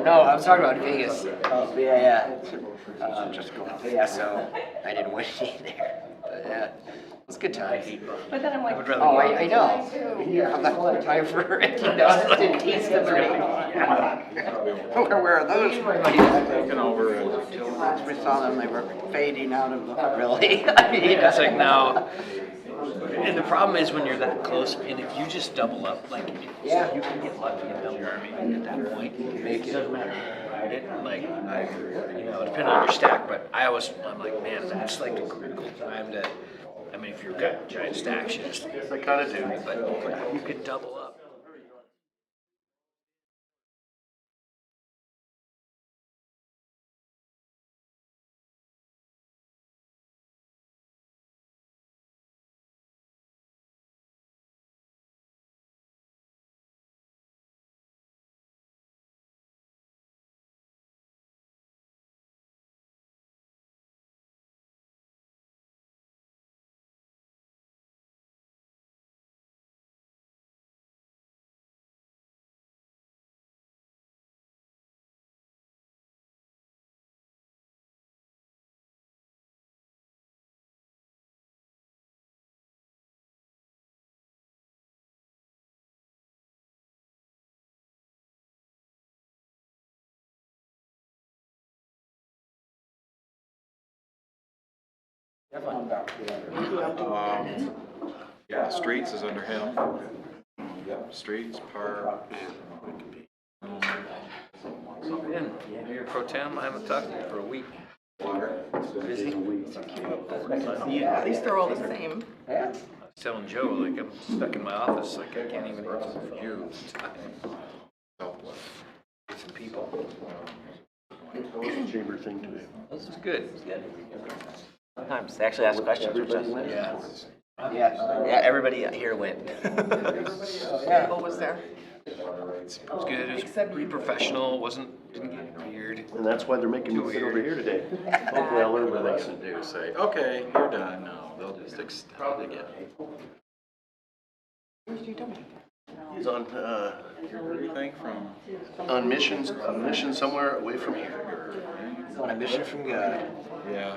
No, I was talking about Vegas. Oh, yeah. Just going. Yeah, so I didn't win either. But yeah, it was a good time. But then I'm like, Oh, I know. You have that whole time for empty dust and taste the brain. Where are those? Taking over. We saw them, they were fading out of the. Really? I mean, it's like now. And the problem is when you're that close, and if you just double up, like, Yeah. you can get lucky and double. I mean, at that point, it doesn't matter. Like, depending on your stack, but I'm like, man, that's like a critical time to. I mean, if you've got giant stacks, you just. Yes, I kind of do. But you could double up. Yeah, streets is under him. Yep, streets, park. In Mayor Pro Tem, I haven't talked to you for a week. Busy. yeah, at least they're all the same. Yeah. I was telling Joe, like, I'm stuck in my office, like, I can't even interview. Get some people. Chamber thing today. This is good. Sometimes they actually ask questions. Which is, Yeah. yeah, everybody here went. What was there? It was good. It was pretty professional. Didn't get weird. And that's why they're making me sit over here today. Hopefully I'll learn my What they lesson. can do, say, okay, you're done. No, they'll just extend it again. Where's your dummy? He's on, Everything from, on mission somewhere away from here. On a mission from God. yeah.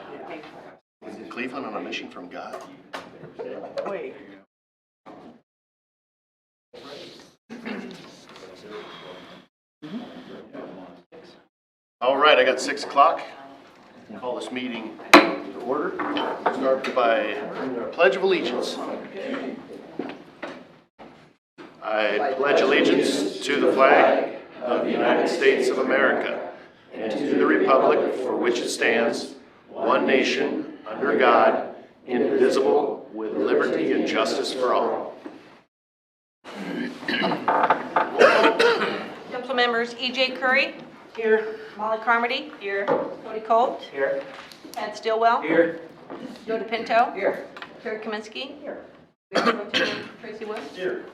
Cleveland on a mission from God. Wait. All right, I got 6 o'clock. Call this meeting to order. Start by Pledge of Allegiance. I pledge allegiance to the flag of the United States of America and to the republic for which it stands, one nation, under God, indivisible, with liberty and justice for all. Council members E.J. Curry. Here. Molly Carmody. Here. Cody Colt. Here. Ed Stillwell. Here. Joe DePinto. Here. Terry Kaminsky. Here. Tracy Wood. Here.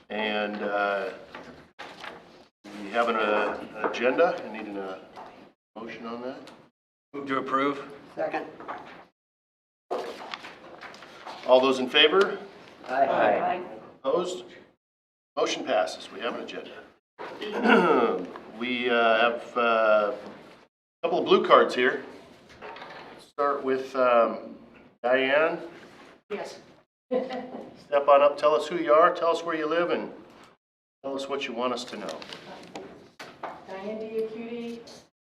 And we have an agenda. I need a motion on that. Move to approve. Second. All those in favor? Aye. Opposed? Motion passes. We have an agenda. We have a couple of blue cards here. Start with Diane. Yes. Step on up, tell us who you are, tell us where you live, and tell us what you want us to know. Diane Diacuti.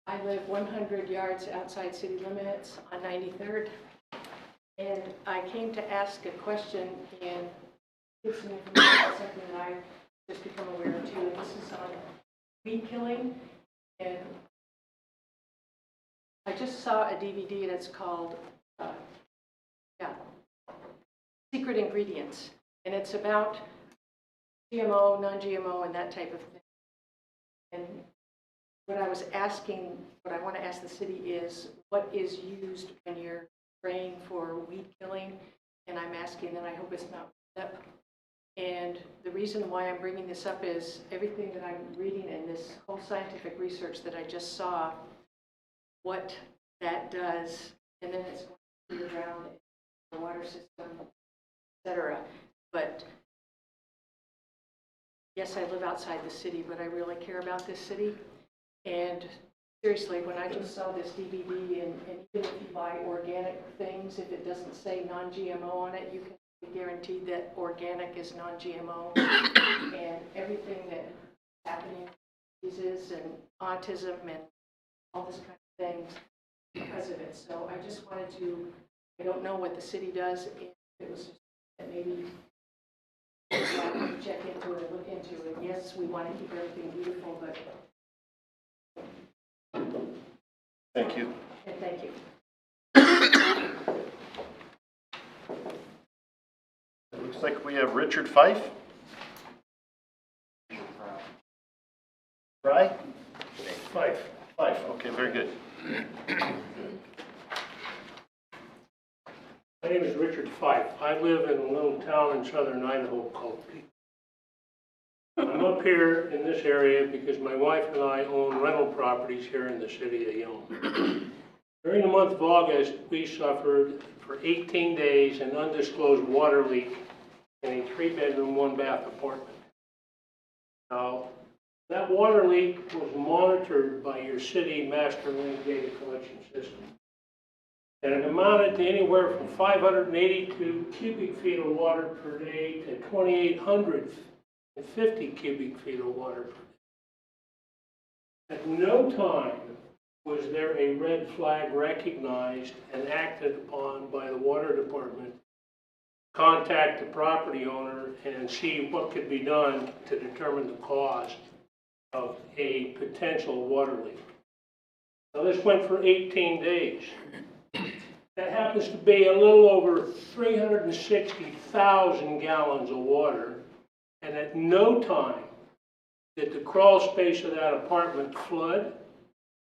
I live 100 yards outside city limits on 93rd. And I came to ask a question and give some information on something that I've just become aware of too. This is on weed killing. And I just saw a DVD that's called Secret Ingredients. And it's about GMO, non-GMO, and that type of thing. And what I want to ask the city is, what is used when you're spraying for weed killing? And I'm asking, and I hope it's not Roundup. And the reason why I'm bringing this up is everything that I'm reading in this whole scientific research that I just saw, what that does, and then it's going to the ground, the water system, etc. But yes, I live outside the city, but I really care about this city. And seriously, when I just saw this DVD, and even if you buy organic things, if it doesn't say non-GMO on it, you can be guaranteed that organic is non-GMO. And everything that's happening, diseases and autism and all this kind of things because of it. So I just wanted to, I don't know what the city does, if it was just that maybe check into it and look into it. Yes, we want to keep everything beautiful, but Thank you. and thank you. It looks like we have Richard Fife. Fry? Fife. Fife, okay, very good. My name is Richard Fife. I live in a little town in southern Idaho called Peak. I'm up here in this area because my wife and I own rental properties here in the city of Yelm. During the month of August, we suffered for 18 days an undisclosed water leak in a 3-bedroom, 1-bath apartment. Now, that water leak was monitored by your city master link data collection system. And it amounted to anywhere from 582 cubic feet of water per day to 2,850 cubic feet of water per day. At no time was there a red flag recognized and acted upon by the water department. Contact the property owner and see what could be done to determine the cause of a potential water leak. Now this went for 18 days. That happens to be a little over 360,000 gallons of water, and at no time did the crawl space of that apartment flood.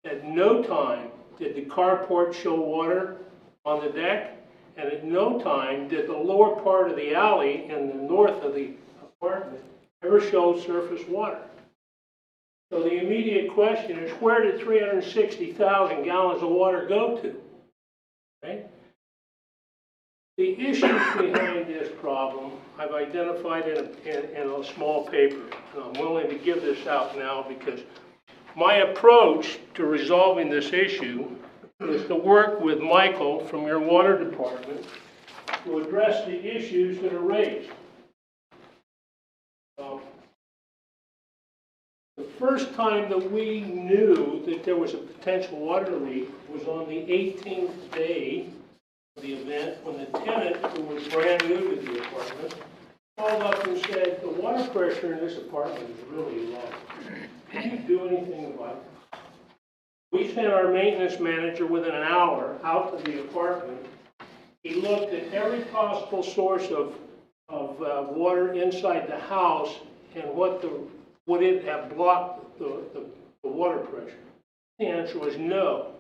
At no time did the carport show water on the deck, and at no time did the lower part of the alley in the north of the apartment ever show surface water. So the immediate question is, where did 360,000 gallons of water go to? Right? The issues behind this problem I've identified in a small paper, and I'm willing to give this out now because my approach to resolving this issue is to work with Michael from your water department to address the issues that are raised. The first time that we knew that there was a potential water leak was on the 18th day of the event, when the tenant, who was brand new to the apartment, called up and said, the water pressure in this apartment is really low. Can you do anything about it? We sent our maintenance manager within an hour out to the apartment. He looked at every possible source of water inside the house and would it have blocked the water pressure? The answer was no.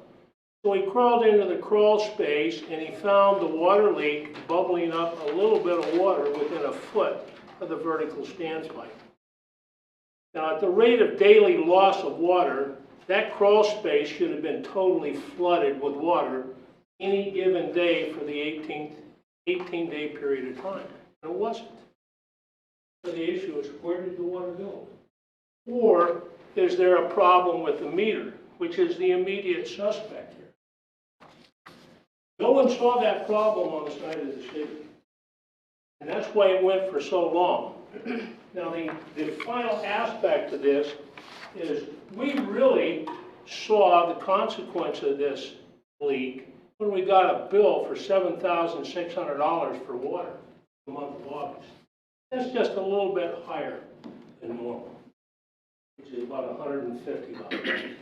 So he crawled into the crawl space and he found the water leak bubbling up a little bit of water within a foot of the vertical standpipe. Now, at the rate of daily loss of water, that crawl space should have been totally flooded with water any given day for the 18-day period of time. And it wasn't. So the issue is, where did the water go? Or is there a problem with the meter, which is the immediate suspect here? No one saw that problem on the side of the city. And that's why it went for so long. Now, the final aspect of this is we really saw the consequence of this leak when we got a bill for $7,600 for water in the month of August. That's just a little bit higher than normal, which is about $150.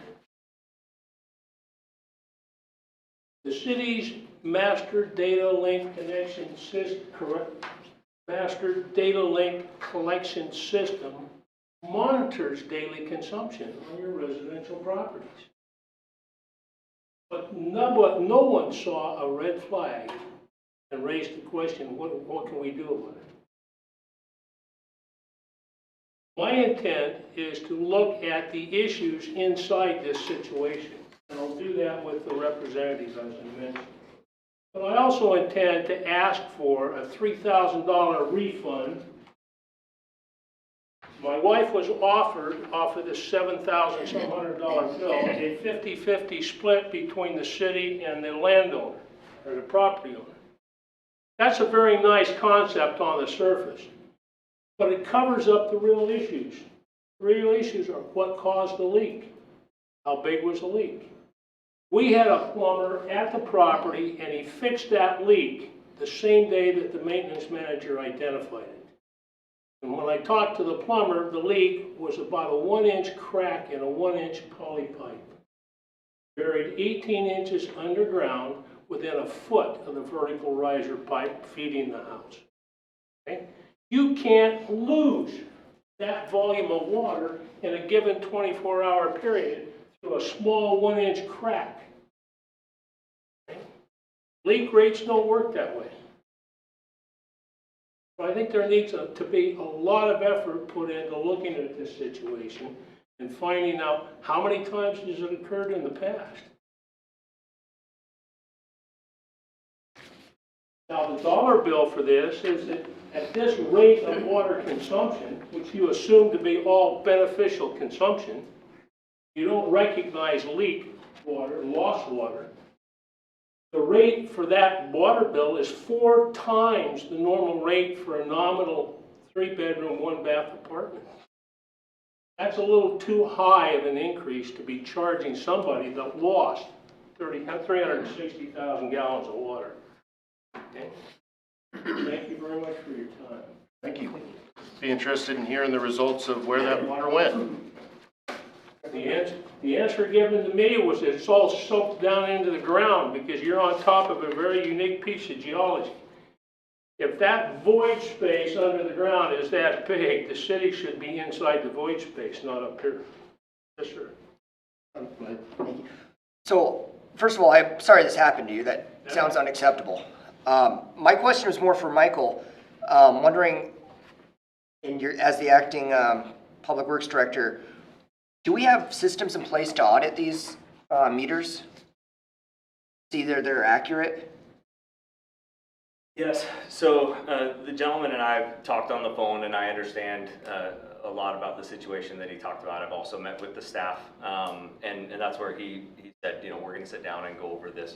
The city's master data link connection system, master data link collection system monitors daily consumption on your residential properties. But no one saw a red flag and raised the question, what can we do about it? My intent is to look at the issues inside this situation, and I'll do that with the representatives, as I mentioned. But I also intend to ask for a $3,000 refund My wife was offered, off of this $7,700 bill, a 50-50 split between the city and the landowner, or the property owner. That's a very nice concept on the surface, but it covers up the real issues. The real issues are what caused the leak, how big was the leak. We had a plumber at the property and he fixed that leak the same day that the maintenance manager identified it. And when I talked to the plumber, the leak was about a 1-inch crack in a 1-inch poly pipe, buried 18 inches underground within a foot of the vertical riser pipe feeding the house. Okay? You can't lose that volume of water in a given 24-hour period through a small 1-inch crack. Okay? Leak rates don't work that way. So I think there needs to be a lot of effort put into looking at this situation and finding out how many times has it occurred in the past. Now, the dollar bill for this is that at this rate of water consumption, which you assume to be all beneficial consumption, you don't recognize leak water, lost water. The rate for that water bill is 4 times the normal rate for a nominal 3-bedroom, 1-bath apartment. That's a little too high of an increase to be charging somebody that lost 360,000 gallons of water. Okay. Thank you very much for your time. Thank you. Be interested in hearing the results of where that water went. The answer given to me was that it's all soaked down into the ground because you're on top of a very unique piece of geology. If that void space under the ground is that big, the city should be inside the void space, not up here. Yes, sir. So, first of all, I'm sorry this happened to you. That sounds unacceptable. My question was more for Michael. Wondering, as the acting Public Works Director, do we have systems in place to audit these meters? See that they're accurate? Yes, so the gentleman and I have talked on the phone, and I understand a lot about the situation that he talked about. I've also met with the staff, and that's where he said, you know, we're going to sit down and go over this.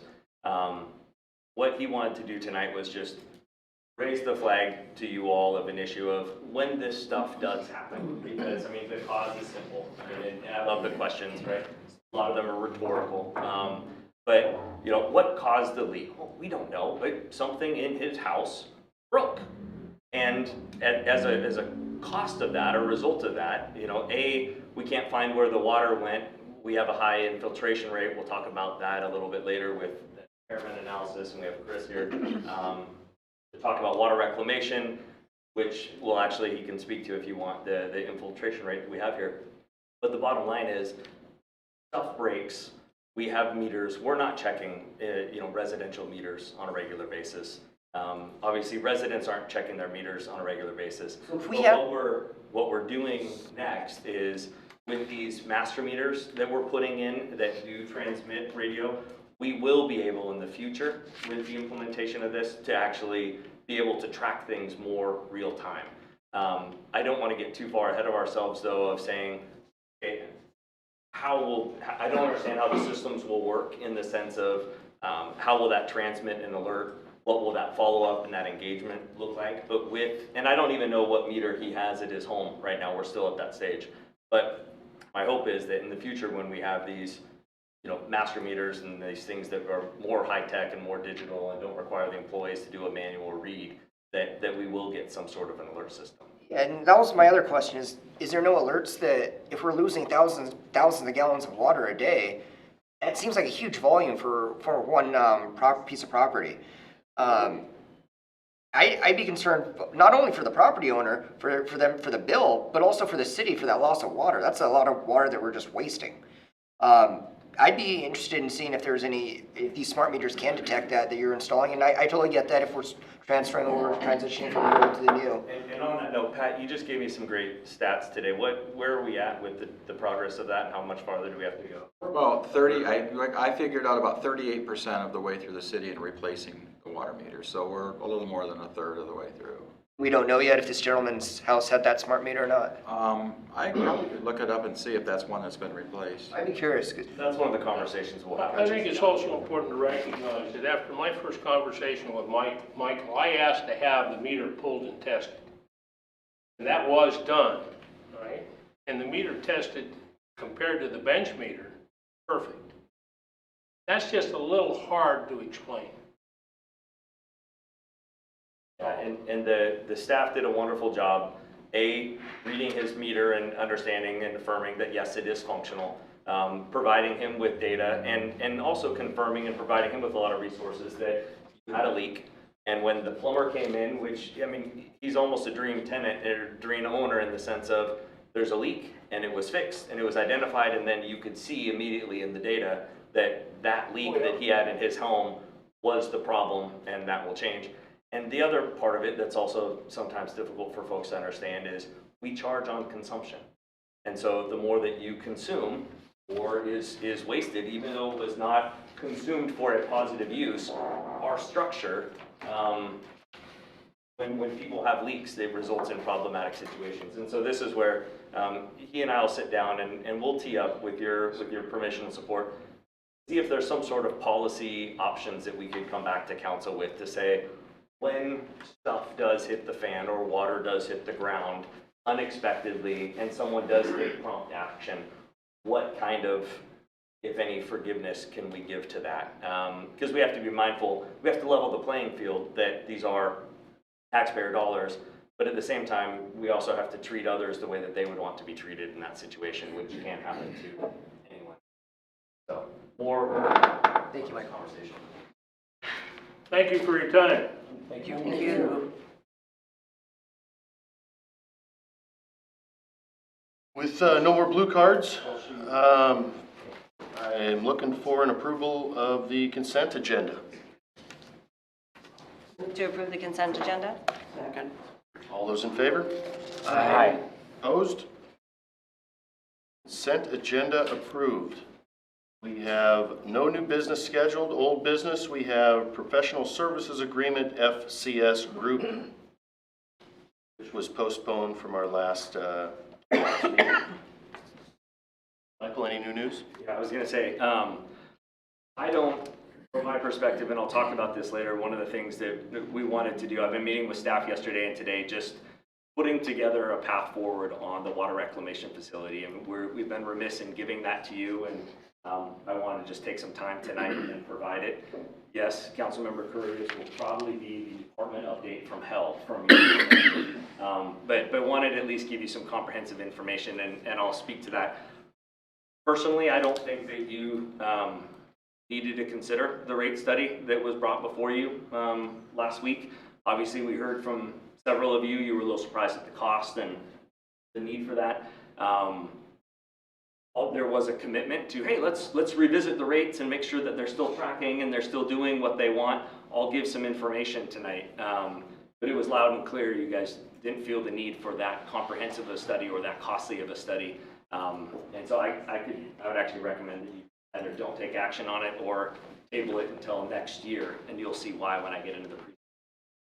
What he wanted to do tonight was just raise the flag to you all of an issue of when this stuff does happen, because I mean the cause is simple. I mean, and I love the questions, right? A lot of them are rhetorical. But you know, what caused the leak? Well, we don't know, but something in his house broke, and as a cost of that, or result of that, you know, we can't find where the water went. We have a high infiltration rate. We'll talk about that a little bit later with the Impairment Analysis, and we have Chris here to talk about water reclamation, which will actually, he can speak to if you want, the infiltration rate that we have here. But the bottom line is, stuff breaks. We have meters. We're not checking, you know, residential meters on a regular basis. Obviously, residents aren't checking their meters on a regular basis. So if we what we're doing next is with these master meters that we're putting in that do transmit radio, we will be able in the future with the implementation of this to actually be able to track things more real time. I don't want to get too far ahead of ourselves though of saying, okay, I don't understand how the systems will work in the sense of how will that transmit an alert, what will that follow up and that engagement look like, but and I don't even know what meter he has at his home right now, we're still at that stage. But my hope is that in the future when we have these, you know, master meters and these things that are more high tech and more digital and don't require the employees to do a manual read, that we will get some sort of an alert system. And that was my other question is there no alerts that if we're losing thousands of gallons of water a day, that seems like a huge volume for one piece of property. I'd be concerned not only for the property owner, for the bill, but also for the city for that loss of water. That's a lot of water that we're just wasting. I'd be interested in seeing if these smart meters can detect that you're installing, and I totally get that if we're transferring over, transitioning from the old to the new. And on that note, Pat, you just gave me some great stats today. Where are we at with the progress of that, and how much farther do we have to go? We're about 30, I figured out about 38% of the way through the city in replacing the water meters. So we're a little more than a third of the way through. We don't know yet if this gentleman's house had that smart meter or not. I probably could look it up and see if that's one that's been replaced. I'd be curious. That's one of the conversations we'll have. I think it's also important to recognize that after my first conversation with Michael, I asked to have the meter pulled and tested. And that was done, right? And the meter tested compared to the bench meter, perfect. That's just a little hard to explain. Yeah, and the staff did a wonderful job, reading his meter and understanding and affirming that yes, it is functional, providing him with data and also confirming and providing him with a lot of resources that you had a leak. And when the plumber came in, which, I mean, he's almost a dream tenant or dream owner in the sense of there's a leak and it was fixed and it was identified, and then you could see immediately in the data that that leak that he had in his home was the problem, and that will change. And the other part of it that's also sometimes difficult for folks to understand is we charge on consumption. And so the more that you consume, more is wasted, even though it was not consumed for a positive use. Our structure, when people have leaks, it results in problematic situations. And so this is where he and I will sit down and we'll tee up with your permission and support, see if there's some sort of policy options that we could come back to council with to say, when stuff does hit the fan or water does hit the ground unexpectedly and someone does take prompt action, what kind of, if any, forgiveness can we give to that? Because we have to be mindful, we have to level the playing field that these are taxpayer dollars, but at the same time, we also have to treat others the way that they would want to be treated in that situation, which can't happen to anyone. So, more Thank you, Michael. conversation. Thank you for your time. Thank you. Thank you. With no more blue cards, I am looking for an approval of the consent agenda. Move to approve the consent agenda? Second. All those in favor? Aye. Opposed? Consent agenda approved. We have no new business scheduled. Old business, we have professional services agreement FCS group, which was postponed from our last meeting. Michael, any new news? Yeah, I was gonna say, I don't, from my perspective, and I'll talk about this later, one of the things that we wanted to do, I've been meeting with staff yesterday and today, just putting together a path forward on the water reclamation facility, and we've been remiss in giving that to you, and I want to just take some time tonight and provide it. Yes, Councilmember Curry, this will probably be the department update from hell from me. But wanted to at least give you some comprehensive information, and I'll speak to that. Personally, I don't think that you needed to consider the rate study that was brought before you last week. Obviously, we heard from several of you, you were a little surprised at the cost and the need for that. There was a commitment to, hey, let's revisit the rates and make sure that they're still tracking and they're still doing what they want. I'll give some information tonight. But it was loud and clear, you guys didn't feel the need for that comprehensive a study or that costly of a study. And so I would actually recommend that you either don't take action on it or table it until next year, and you'll see why when I get into the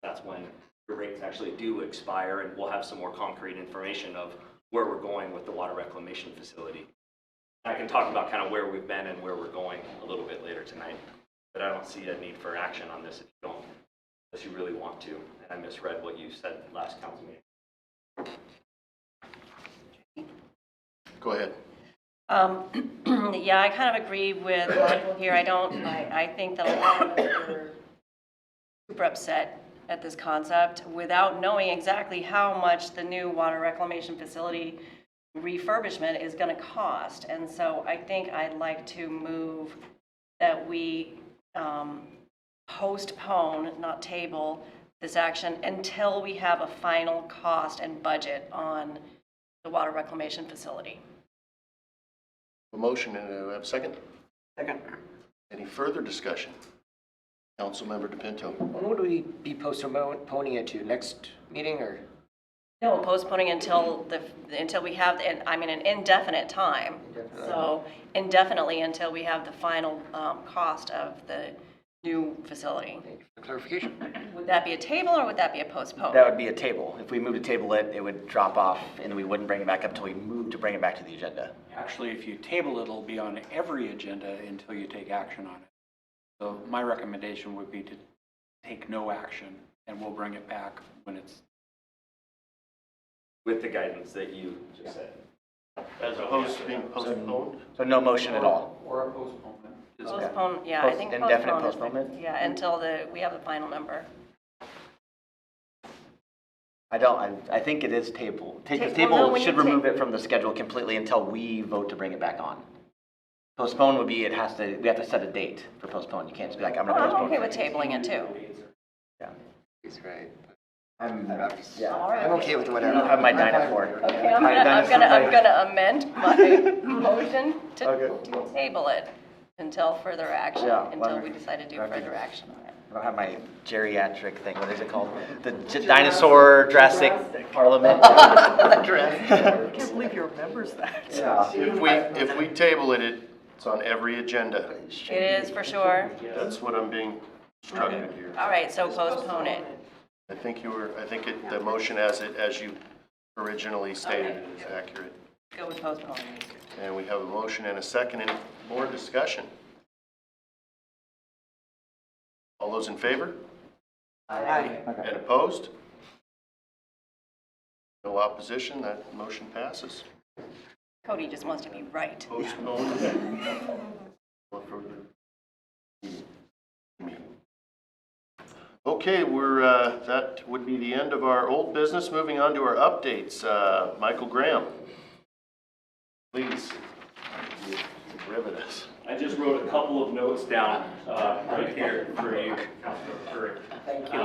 that's when the rates actually do expire, and we'll have some more concrete information of where we're going with the water reclamation facility. I can talk about kind of where we've been and where we're going a little bit later tonight, but I don't see a need for action on this if you don't, unless you really want to. And I misread what you said last council meeting. Go ahead. Yeah, I kind of agree with Michael here. I think that a lot of us are super upset at this concept without knowing exactly how much the new water reclamation facility refurbishment is going to cost. And so I think I'd like to move that we postpone, not table, this action until we have a final cost and budget on the water reclamation facility. A motion, and have a second? Second. Any further discussion? Councilmember DePinto. When would we be postponing it to? Next meeting or? No, postponing until we have, an indefinite time. Indefinitely. So indefinitely until we have the final cost of the new facility. Thank you for the clarification. Would that be a table or would that be a postpone? That would be a table. If we move to table it, it would drop off and we wouldn't bring it back up until we move to bring it back to the agenda. Actually, if you table it, it'll be on every agenda until you take action on it. So my recommendation would be to take no action, and we'll bring it back when it's. With the guidance that you just said. As opposed to being postponed? So no motion at all. Or a postponement. Postpone, yeah, I think Indefinite postpone is, yeah, until we have the final number. I think it is table. The Well, no, table when should you remove it from the schedule completely until we vote to bring it back on. Postpone would be, we have to set a date for postpone. You can't just be like, I'm gonna I'm postpone. okay with tabling it too. Yeah. He's right. Yeah. I'm okay with I whatever. don't have my dinosaur. Okay, I'm gonna amend my motion to table it until further action, Yeah, until we decide to do further action on it. I don't have my geriatric thing. What is it called? The dinosaur Jurassic Parliament. I can't believe you remembers that. Yeah. If we table it, it's on every agenda. It is for sure. That's what I'm being instructed here. All right, so postpone it. I think the motion as you originally stated is accurate. Go with postpone. And we have a motion and a second. Any more discussion? All those in favor? Aye. And opposed? No opposition, that motion passes. Cody just wants to be right. Postponed. Okay, that would be the end of our old business. Moving on to our updates. Michael Graham, please, rivet us. I just wrote a couple of notes down right here for you, Councilmember. Thank you.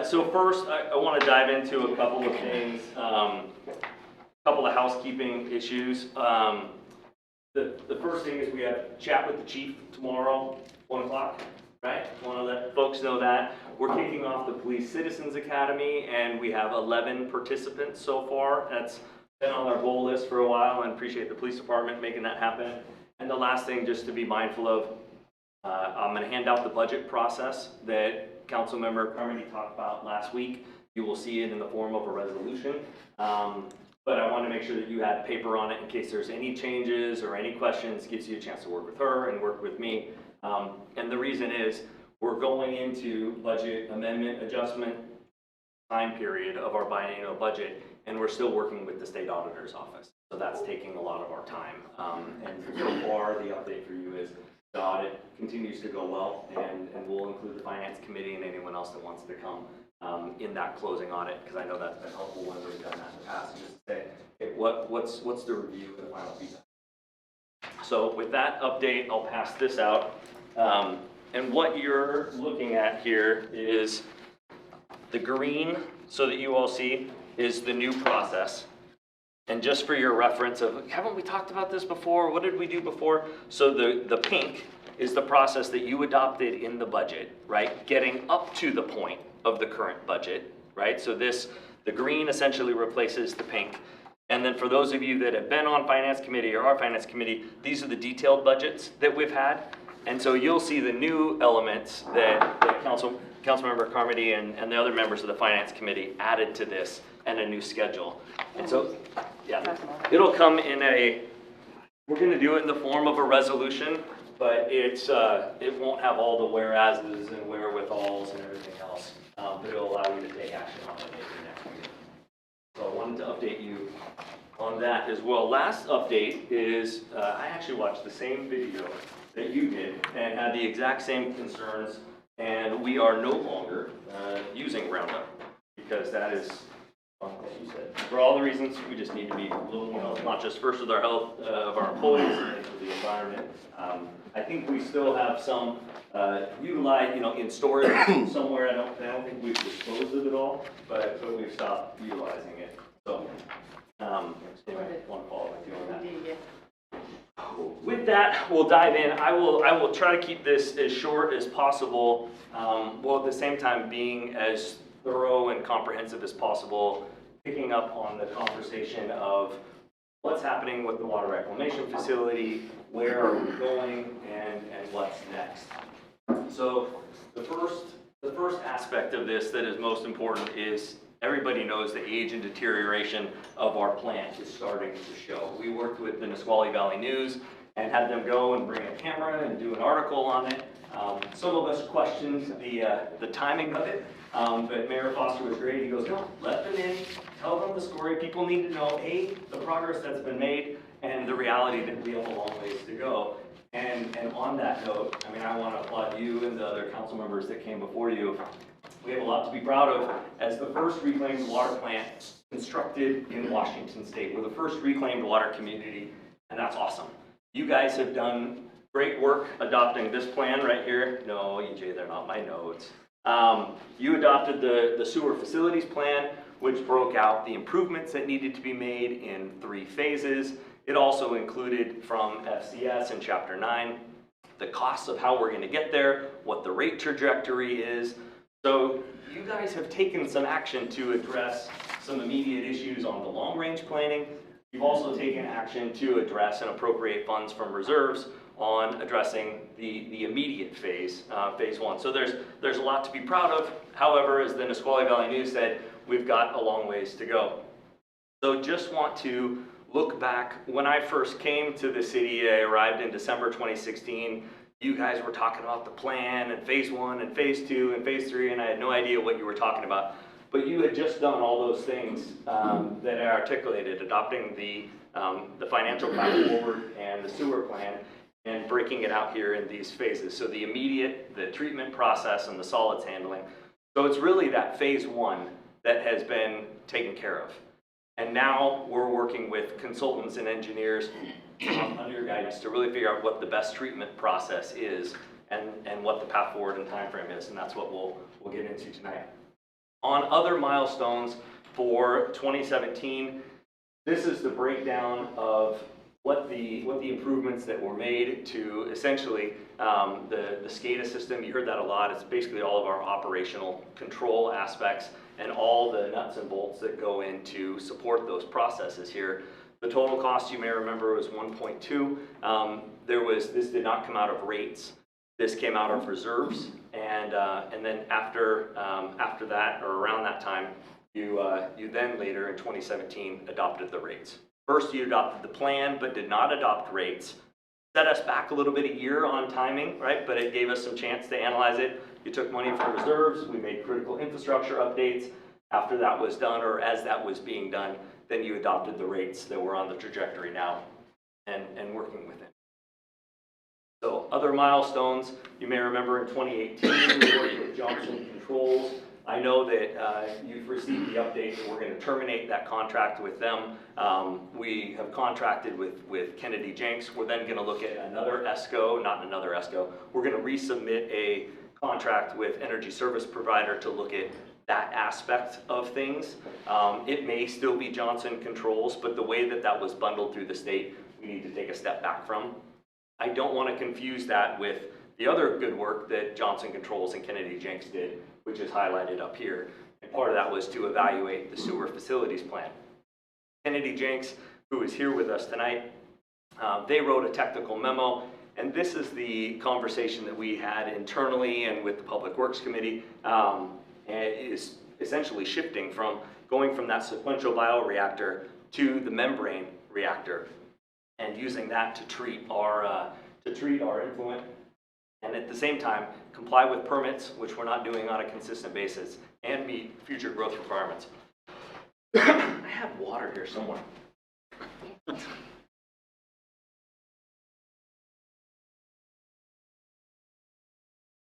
So first, I want to dive into a couple of things, a couple of housekeeping issues. The first thing is we have chat with the chief tomorrow, 1 o'clock, right? Want to let folks know that. We're kicking off the Police Citizens Academy, and we have 11 participants so far. That's been on our goal list for a while, and appreciate the police department making that happen. And the last thing, just to be mindful of, I'm going to hand out the budget process that Councilmember Carmody talked about last week. You will see it in the form of a resolution. But I want to make sure that you had paper on it in case there's any changes or any questions. Gives you a chance to work with her and work with me. And the reason is we're going into budget amendment adjustment time period of our biennial budget, and we're still working with the state auditor's office. So that's taking a lot of our time. And so far, the update for you is the audit continues to go well, and we'll include the finance committee and anyone else that wants to come in that closing audit, because I know that's been helpful when we've done that in the past, just to say, okay, what's the review and the final feedback. So with that update, I'll pass this out. And what you're looking at here is the green, so that you all see, is the new process. And just for your reference of, haven't we talked about this before? What did we do before? So the pink is the process that you adopted in the budget, right? Getting up to the point of the current budget, right? So the green essentially replaces the pink. And then for those of you that have been on finance committee or our finance committee, these are the detailed budgets that we've had. And so you'll see the new elements that Councilmember Carmody and the other members of the finance committee added to this, and a new schedule. And so, yeah, it'll come in we're gonna do it in the form of a resolution, but it won't have all the whereases and wherewithals and everything else, but it'll allow you to take action on it maybe next week. So I wanted to update you on that as well. Last update is, I actually watched the same video that you did and had the exact same concerns, and we are no longer using Roundup, because that is, as you said, for all the reasons, we just need to be a little more conscious, first with our health of our employees and for the environment. I think we still have some utilized, in storage somewhere. I don't think we've disposed of it all, but we've stopped utilizing it. So, anyway, I want to follow with you on that. With that, we'll dive in. I will try to keep this as short as possible, while at the same time being as thorough and comprehensive as possible, picking up on the conversation of what's happening with the water reclamation facility, where are we going, and what's next. So the first aspect of this that is most important is everybody knows the age and deterioration of our plant is starting to show. We worked with the Nisqually Valley News and had them go and bring a camera and do an article on it. Some of us questioned the timing of it, but Mayor Foster was great. He goes, no, let them in, tell them the story. People need to know, A, the progress that's been made and the reality that we have a long ways to go. And on that note, I mean, I want to applaud you and the other council members that came before you. We have a lot to be proud of as the first reclaimed water plant constructed in Washington State. We're the first reclaimed water community, and that's awesome. You guys have done great work adopting this plan right here. No, EJ, they're not my notes. You adopted the sewer facilities plan, which broke out the improvements that needed to be made in 3 phases. It also included from FCS in Chapter 9, the costs of how we're going to get there, what the rate trajectory is. So you guys have taken some action to address some immediate issues on the long-range planning. You've also taken action to address and appropriate funds from reserves on addressing the immediate phase, phase 1. So there's a lot to be proud of. However, as the Nisqually Valley News said, we've got a long ways to go. So just want to look back. When I first came to the city, I arrived in December 2016. You guys were talking about the plan and phase 1 and phase 2 and phase 3, and I had no idea what you were talking about. But you had just done all those things that I articulated, adopting the financial plan forward and the sewer plan, and breaking it out here in these phases. So the immediate, the treatment process, and the solids handling. So it's really that phase 1 that has been taken care of. And now we're working with consultants and engineers under your guidance to really figure out what the best treatment process is and what the path forward and time frame is. And that's what we'll get into tonight. On other milestones for 2017, this is the breakdown of what the improvements that were made to essentially the SCADA system. You heard that a lot. It's basically all of our operational control aspects and all the nuts and bolts that go in to support those processes here. The total cost, you may remember, was 1.2. This did not come out of rates. This came out of reserves, and then after that, or around that time, you then later in 2017 adopted the rates. First, you adopted the plan, but did not adopt rates. Set us back a little bit a year on timing, right? But it gave us some chance to analyze it. You took money from reserves. We made critical infrastructure updates. After that was done, or as that was being done, then you adopted the rates that were on the trajectory now and working with it. So other milestones, you may remember in 2018, we worked with Johnson Controls. I know that you've received the update that we're going to terminate that contract with them. We have contracted with Kennedy Jenks. We're then going to look at another ESCO, not another ESCO. We're going to resubmit a contract with energy service provider to look at that aspect of things. It may still be Johnson Controls, but the way that that was bundled through the state, we need to take a step back from. I don't want to confuse that with the other good work that Johnson Controls and Kennedy Jenks did, which is highlighted up here. And part of that was to evaluate the sewer facilities plan. Kennedy Jenks, who is here with us tonight, they wrote a technical memo, and this is the conversation that we had internally and with the Public Works Committee, and it is essentially shifting from going from that sequential bioreactor to the membrane reactor, and using that to treat our effluent, and at the same time comply with permits, which we're not doing on a consistent basis, and meet future growth requirements. I have water here somewhere.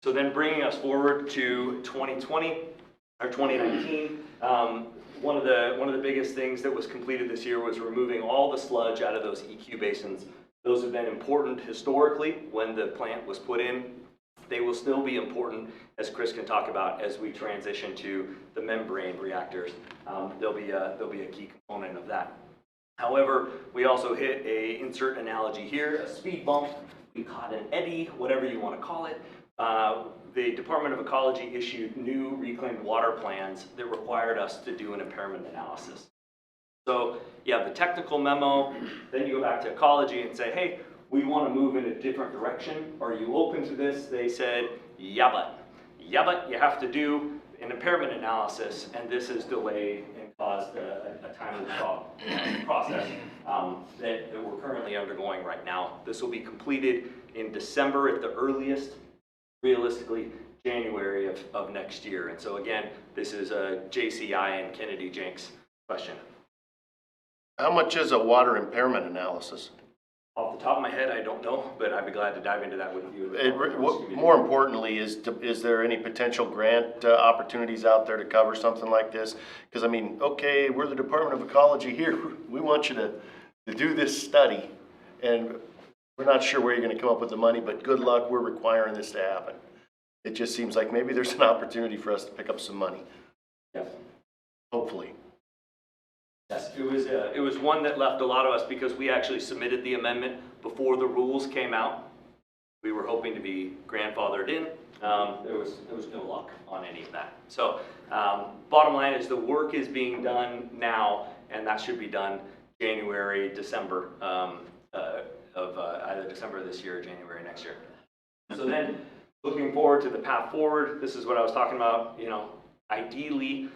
So then bringing us forward to 2020 or 2019, one of the biggest things that was completed this year was removing all the sludge out of those EQ basins. Those have been important historically when the plant was put in. They will still be important, as Chris can talk about, as we transition to the membrane reactors. They'll be a key component of that. However, we also hit a, insert analogy here, a speed bump. We caught an eddy, whatever you want to call it. The Department of Ecology issued new reclaimed water plans that required us to do an impairment analysis. So you have the technical memo, then you go back to ecology and say, hey, we want to move in a different direction. Are you open to this? They said, yeah, but you have to do an impairment analysis, and this is delayed and caused a timely process that we're currently undergoing right now. This will be completed in December at the earliest, realistically January of next year. And so again, this is a JCI and Kennedy Jenks question. How much is a water impairment analysis? Off the top of my head, I don't know, but I'd be glad to dive into that with you. More importantly, is there any potential grant opportunities out there to cover something like this? Because I mean, okay, we're the Department of Ecology here. We want you to do this study, and we're not sure where you're going to come up with the money, but good luck, we're requiring this to happen. It just seems like maybe there's an opportunity for us to pick up some money. Yes. Hopefully. Yes, it was one that left a lot of us because we actually submitted the amendment before the rules came out. We were hoping to be grandfathered in. There was no luck on any of that. So bottom line is the work is being done now, and that should be done January, December of either December this year or January next year. So then looking forward to the path forward, this is what I was talking about, you know, ideally,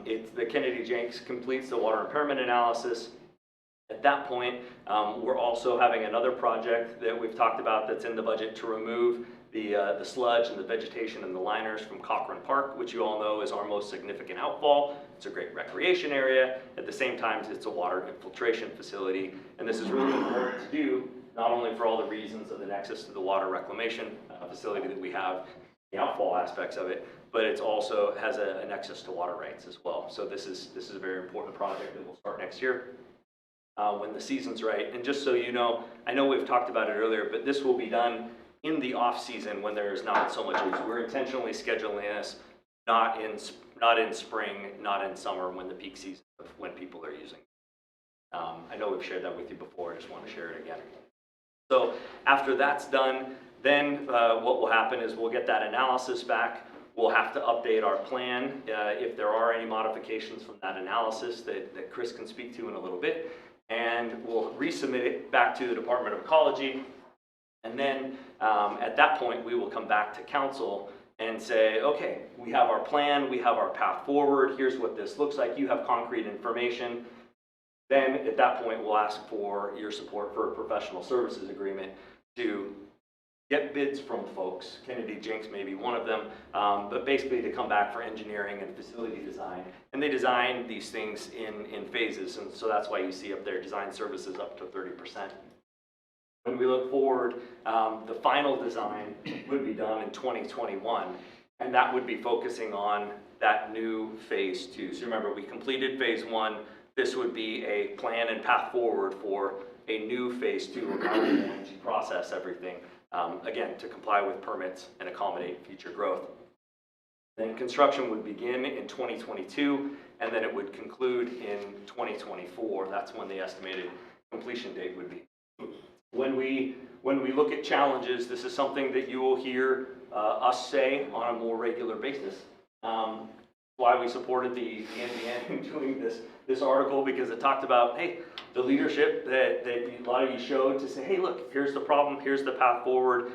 if the Kennedy Jenks completes the water impairment analysis, at that point, we're also having another project that we've talked about that's in the budget to remove the sludge and the vegetation and the liners from Cochran Park, which you all know is our most significant outfall. It's a great recreation area. At the same time, it's a water infiltration facility. And this is really important to do, not only for all the reasons of the nexus to the water reclamation facility that we have, the outfall aspects of it, but it also has a nexus to water rights as well. So this is a very important project that will start next year when the season's right. And just so you know, I know we've talked about it earlier, but this will be done in the off season when there is not so much use. We're intentionally scheduling this not in spring, not in summer, when the peak season of when people are using. I know we've shared that with you before. I just want to share it again. So after that's done, then what will happen is we'll get that analysis back. We'll have to update our plan if there are any modifications from that analysis that Chris can speak to in a little bit. And we'll resubmit it back to the Department of Ecology. And then at that point, we will come back to council and say, okay, we have our plan, we have our path forward, here's what this looks like, you have concrete information. Then at that point, we'll ask for your support for a professional services agreement to get bids from folks. Kennedy Jenks may be one of them, but basically to come back for engineering and facility design. And they design these things in phases, and so that's why you see up there design services up to 30%. When we look forward, the final design would be done in 2021, and that would be focusing on that new phase 2. So remember, we completed phase 1. This would be a plan and path forward for a new phase 2 of how we're going to process everything, again, to comply with permits and accommodate future growth. Then construction would begin in 2022, and then it would conclude in 2024. That's when the estimated completion date would be. When we look at challenges, this is something that you will hear us say on a more regular basis. Why we supported the NBN in doing this article, because it talked about, hey, the leadership that a lot of you showed to say, hey, look, here's the problem, here's the path forward.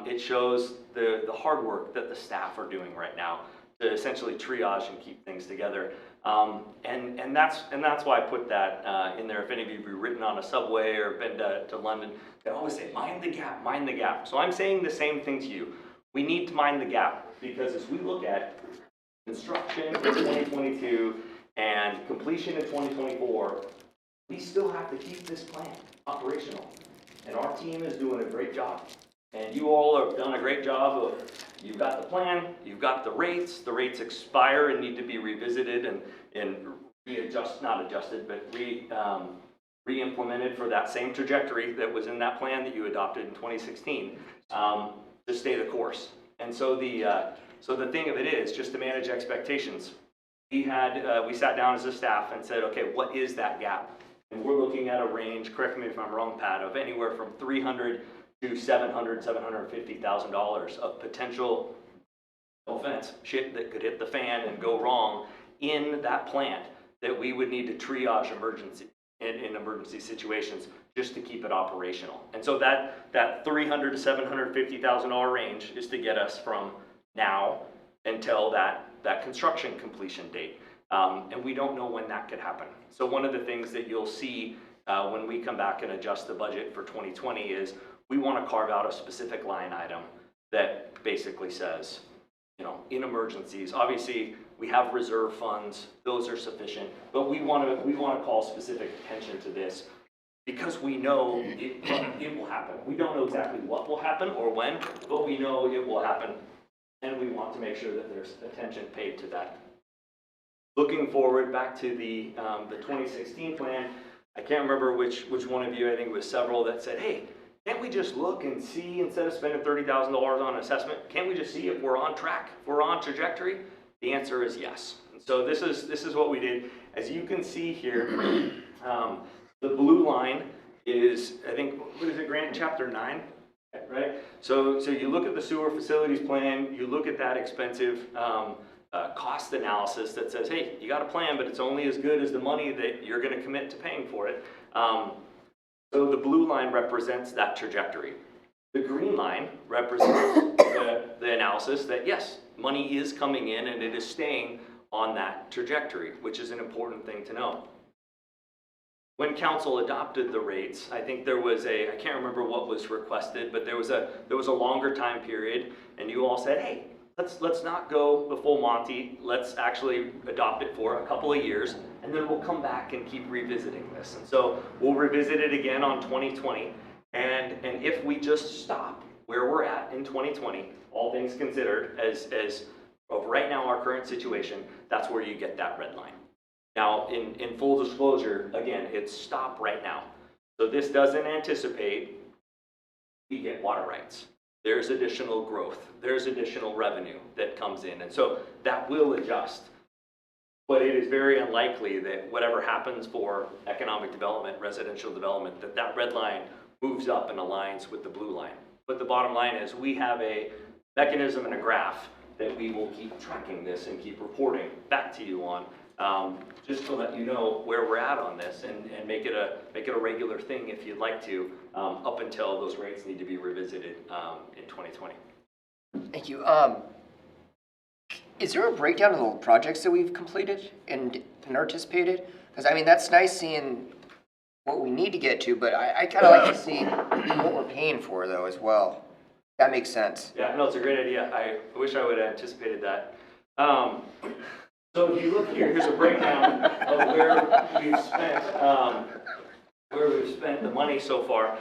It shows the hard work that the staff are doing right now to essentially triage and keep things together. And that's why I put that in there. If any of you have ridden on a subway or been to London, they always say, mind the gap, mind the gap. So I'm saying the same thing to you. We need to mind the gap, because as we look at construction in 2022 and completion in 2024, we still have to keep this plan operational. And our team is doing a great job. And you all have done a great job of, you've got the plan, you've got the rates expire and need to be revisited and not adjusted, but re-implemented for that same trajectory that was in that plan that you adopted in 2016 to stay the course. And so the thing of it is, just to manage expectations, we sat down as a staff and said, okay, what is that gap? And we're looking at a range, correct me if I'm wrong, Pat, of anywhere from $300,000 to $750,000 of potential, no offense, shit that could hit the fan and go wrong in that plant that we would need to triage in emergency situations just to keep it operational. And so that $300,000 to $750,000 range is to get us from now until that construction completion date. And we don't know when that could happen. So one of the things that you'll see when we come back and adjust the budget for 2020 is we want to carve out a specific line item that basically says, in emergencies, obviously we have reserve funds, those are sufficient, but we want to call specific attention to this because we know it will happen. We don't know exactly what will happen or when, but we know it will happen, and we want to make sure that there's attention paid to that. Looking forward back to the 2016 plan, I can't remember which one of you, I think it was several, that said, hey, can't we just look and see, instead of spending $30,000 on an assessment, can't we just see if we're on track, if we're on trajectory? The answer is yes. And so this is what we did. As you can see here, the blue line is, I think, what is it, Grant, chapter 9, right? So you look at the sewer facilities plan, you look at that expensive cost analysis that says, hey, you got a plan, but it's only as good as the money that you're going to commit to paying for it. So the blue line represents that trajectory. The green line represents the analysis that, yes, money is coming in and it is staying on that trajectory, which is an important thing to know. When council adopted the rates, I think there was I can't remember what was requested, but there was a longer time period, and you all said, hey, let's not go the full Monty, let's actually adopt it for a couple of years, and then we'll come back and keep revisiting this. And so we'll revisit it again on 2020, and if we just stop where we're at in 2020, all things considered, as of right now our current situation, that's where you get that red line. Now, in full disclosure, again, it's stop right now. So this doesn't anticipate we get water rights. There's additional growth. There's additional revenue that comes in. And so that will adjust. But it is very unlikely that whatever happens for economic development, residential development, that red line moves up and aligns with the blue line. But the bottom line is we have a mechanism and a graph that we will keep tracking this and keep reporting back to you on, just to let you know where we're at on this and make it a regular thing if you'd like to, up until those rates need to be revisited in 2020. Thank you. Is there a breakdown of the projects that we've completed and anticipated? Because I mean, that's nice seeing what we need to get to, but I kind of like to see what we're paying for though as well. That makes sense. Yeah, no, it's a great idea. I wish I would have anticipated that. So if you look here, here's a breakdown of where we've spent the money so far.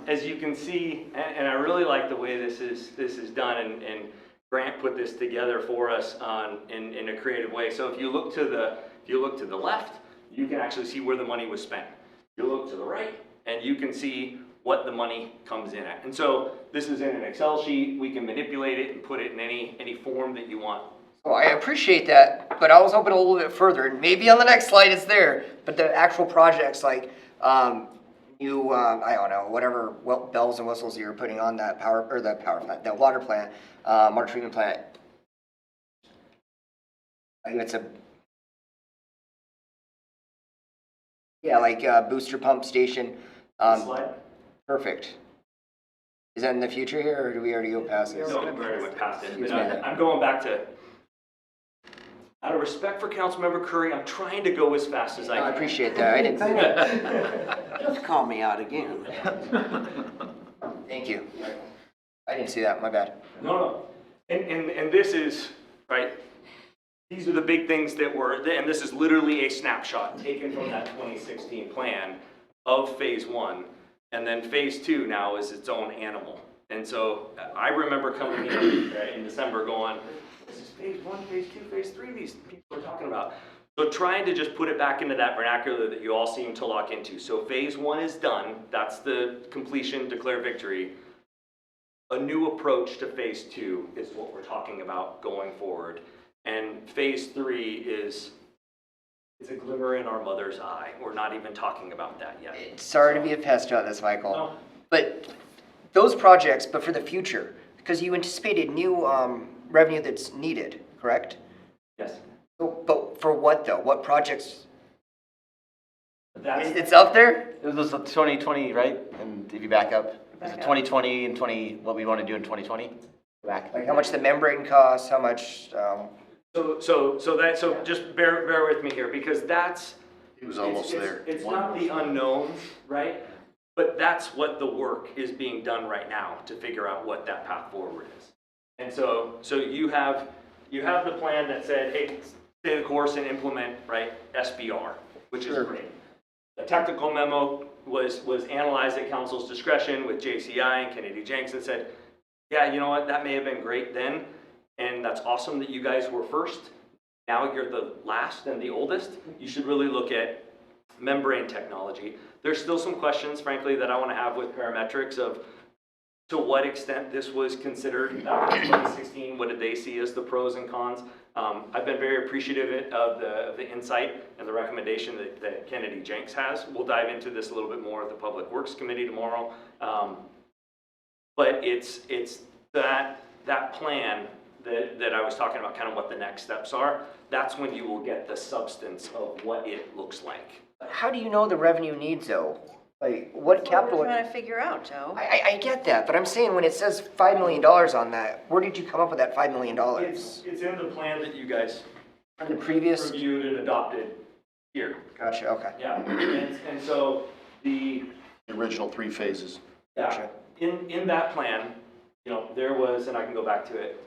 As you can see, and I really like the way this is done, and Grant put this together for us in a creative way. So if you look to the left, you can actually see where the money was spent. You look to the right, and you can see what the money comes in at. And so this is in an Excel sheet. We can manipulate it and put it in any form that you want. Well, I appreciate that, but I was hoping a little bit further, and maybe on the next slide it's there, but the actual projects like I don't know, whatever bells and whistles you're putting on that that water plant, water treatment plant. I think it's booster pump station. Slide? Perfect. Is that in the future here, or do we already go past this? No, we already went past it. But I'm going back to, out of respect for Councilmember Curry, I'm trying to go as fast as I can. I appreciate that. I didn't see that. Just call me out again. Thank you. I didn't see that. My bad. No. And this is, right, these are the big things that were, and this is literally a snapshot taken from that 2016 plan of phase 1. And then phase 2 now is its own animal. And so I remember coming in December going, this is phase 1, phase 2, phase 3, these people are talking about. So trying to just put it back into that vernacular that you all seem to lock into. So phase 1 is done. That's the completion, declare victory. A new approach to phase 2 is what we're talking about going forward. And phase 3 is, it's a glimmer in our mother's eye. We're not even talking about that yet. Sorry to be a pest on this, Michael. No. But those projects, but for the future, because you anticipated new revenue that's needed, correct? Yes. But for what though? What projects It's up there? It was 2020, right? And if you back up, is it 2020 and what we want to do in 2020? Back. Like how much the membrane costs, how much, So just bear with me here, because that's. He was almost there. It's not the unknown, right? But that's what the work is being done right now to figure out what that path forward is. And so you have the plan that said, hey, stay the course and implement, right, SBR, which is great. The technical memo was analyzed at council's discretion with JCI and Kennedy Jenks and said, yeah, you know what, that may have been great then, and that's awesome that you guys were first. Now you're the last and the oldest. You should really look at membrane technology. There's still some questions, frankly, that I want to have with parametrics of to what extent this was considered back in 2016. What did they see as the pros and cons? I've been very appreciative of the insight and the recommendation that Kennedy Jenks has. We'll dive into this a little bit more at the Public Works Committee tomorrow. But it's that plan that I was talking about, kind of what the next steps are. That's when you will get the substance of what it looks like. how do you know the revenue needs though? Like, what capital? We're trying to figure out, Joe. I get that, but I'm saying when it says $5 million on that, where did you come up with that $5 million? It's in the plan that you guys The previous? reviewed and adopted here. Gotcha, okay. Yeah, and so the original 3 phases. yeah, in that plan, you know, there was, and I can go back to it.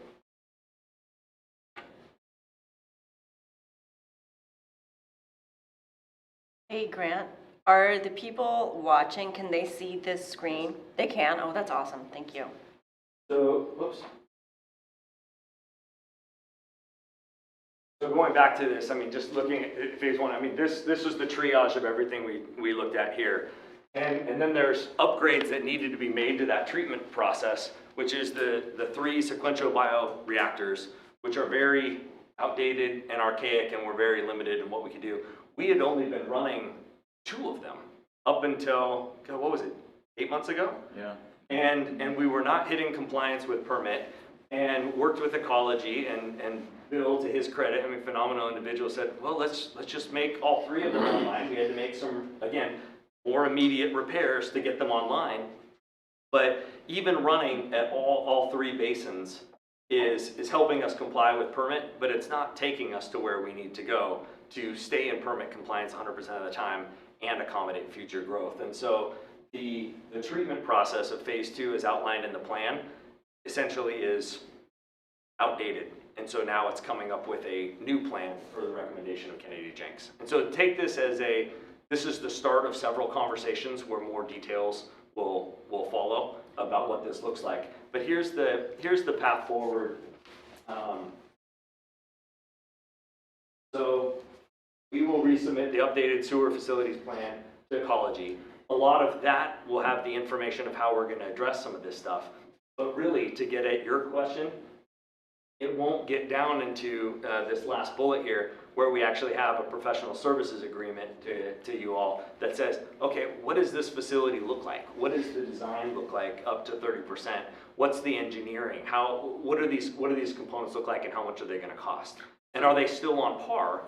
Hey, Grant, are the people watching, can they see this screen? They can? Oh, that's awesome. Thank you. So, whoops. So going back to this, I mean, just looking at phase 1, I mean, this is the triage of everything we looked at here. And then there's upgrades that needed to be made to that treatment process, which is the 3 sequential bioreactors, which are very outdated and archaic, and we're very limited in what we could do. We had only been running 2 of them up until, what was it, 8 months ago? Yeah. And we were not hitting compliance with permit, and worked with ecology, and Bill, to his credit, I mean, phenomenal individual, said, well, let's just make all 3 of them online. We had to make some, again, more immediate repairs to get them online. But even running at all 3 basins is helping us comply with permit, but it's not taking us to where we need to go to stay in permit compliance 100% of the time and accommodate future growth. And so the treatment process of phase 2 as outlined in the plan essentially is outdated. And so now it's coming up with a new plan for the recommendation of Kennedy Jenks. And so take this as this is the start of several conversations where more details will follow about what this looks like. But here's the path forward. So we will resubmit the updated sewer facilities plan to ecology. A lot of that will have the information of how we're going to address some of this stuff. But really, to get at your question, it won't get down into this last bullet here, where we actually have a professional services agreement to you all that says, okay, what does this facility look like? What does the design look like up to 30%? What's the engineering? What do these components look like, and how much are they going to cost? And are they still on par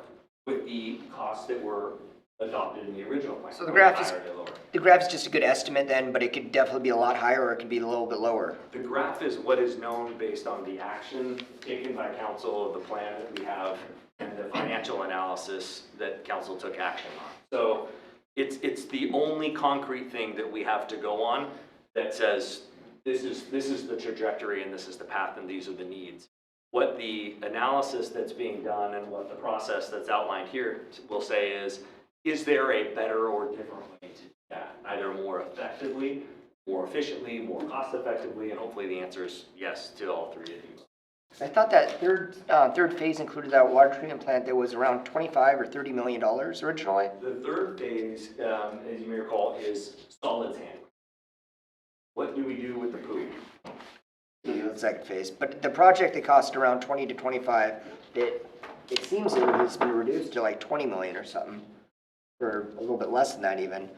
with the costs that were adopted in the original plan? So the graph is just a good estimate then, but it could definitely be a lot higher, or it could be a little bit lower. The graph is what is known based on the action taken by council of the plan that we have and the financial analysis that council took action on. So it's the only concrete thing that we have to go on that says this is the trajectory and this is the path and these are the needs. What the analysis that's being done and what the process that's outlined here will say is there a better or different way to do that? Either more effectively, more efficiently, more cost effectively, and hopefully the answer is yes to all 3 of you. I thought that third phase included that water treatment plant that was around $25 or $30 million originally. The 3rd phase, as you may recall, is solids handling. What do we do with the poop? The 2nd phase, but the project that cost around 20 to 25, it seems it has been reduced to like 20 million or something, or a little bit less than that even.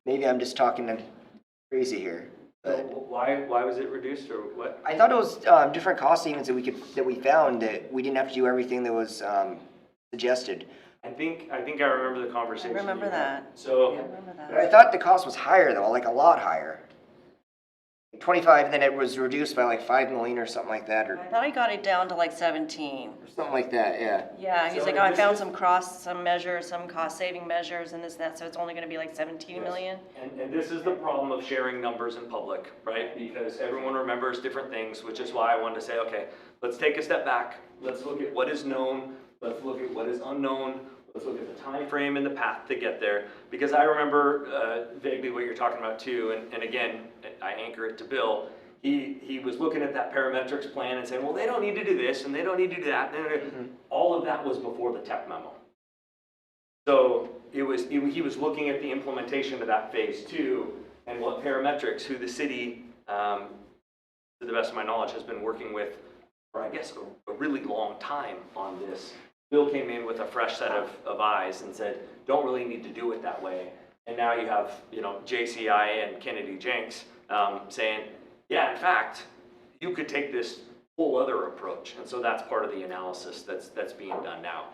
Maybe I'm just talking crazy here. But why was it reduced, or what? I thought it was different cost savings that we found, that we didn't have to do everything that was suggested. I think I remember the I conversation. remember you had. that. I So, remember But I that. thought the cost was higher though, like a lot higher. 25, and then it was reduced by like 5 million or something like that, or I thought I got it down to like 17. something like that, yeah. Yeah, he's So like, oh, I this found is- some measures, some cost saving measures and this and that, so it's only gonna be like 17 million? and this is the problem of sharing numbers in public, right? Because everyone remembers different things, which is why I wanted to say, okay, let's take a step back. Let's look at what is known. Let's look at what is unknown. Let's look at the time frame and the path to get there. Because I remember vaguely what you're talking about too. And again, I anchor it to Bill. He was looking at that parametrics plan and saying, well, they don't need to do this and they don't need to do that. All of that was before the tech memo. So he was looking at the implementation of that phase 2 and what parametrics, who the city, to the best of my knowledge, has been working with for, I guess, a really long time on this. Bill came in with a fresh set of eyes and said, don't really need to do it that way. And now you have, JCI and Kennedy Jenks saying, yeah, in fact, you could take this whole other approach. And so that's part of the analysis that's being done now.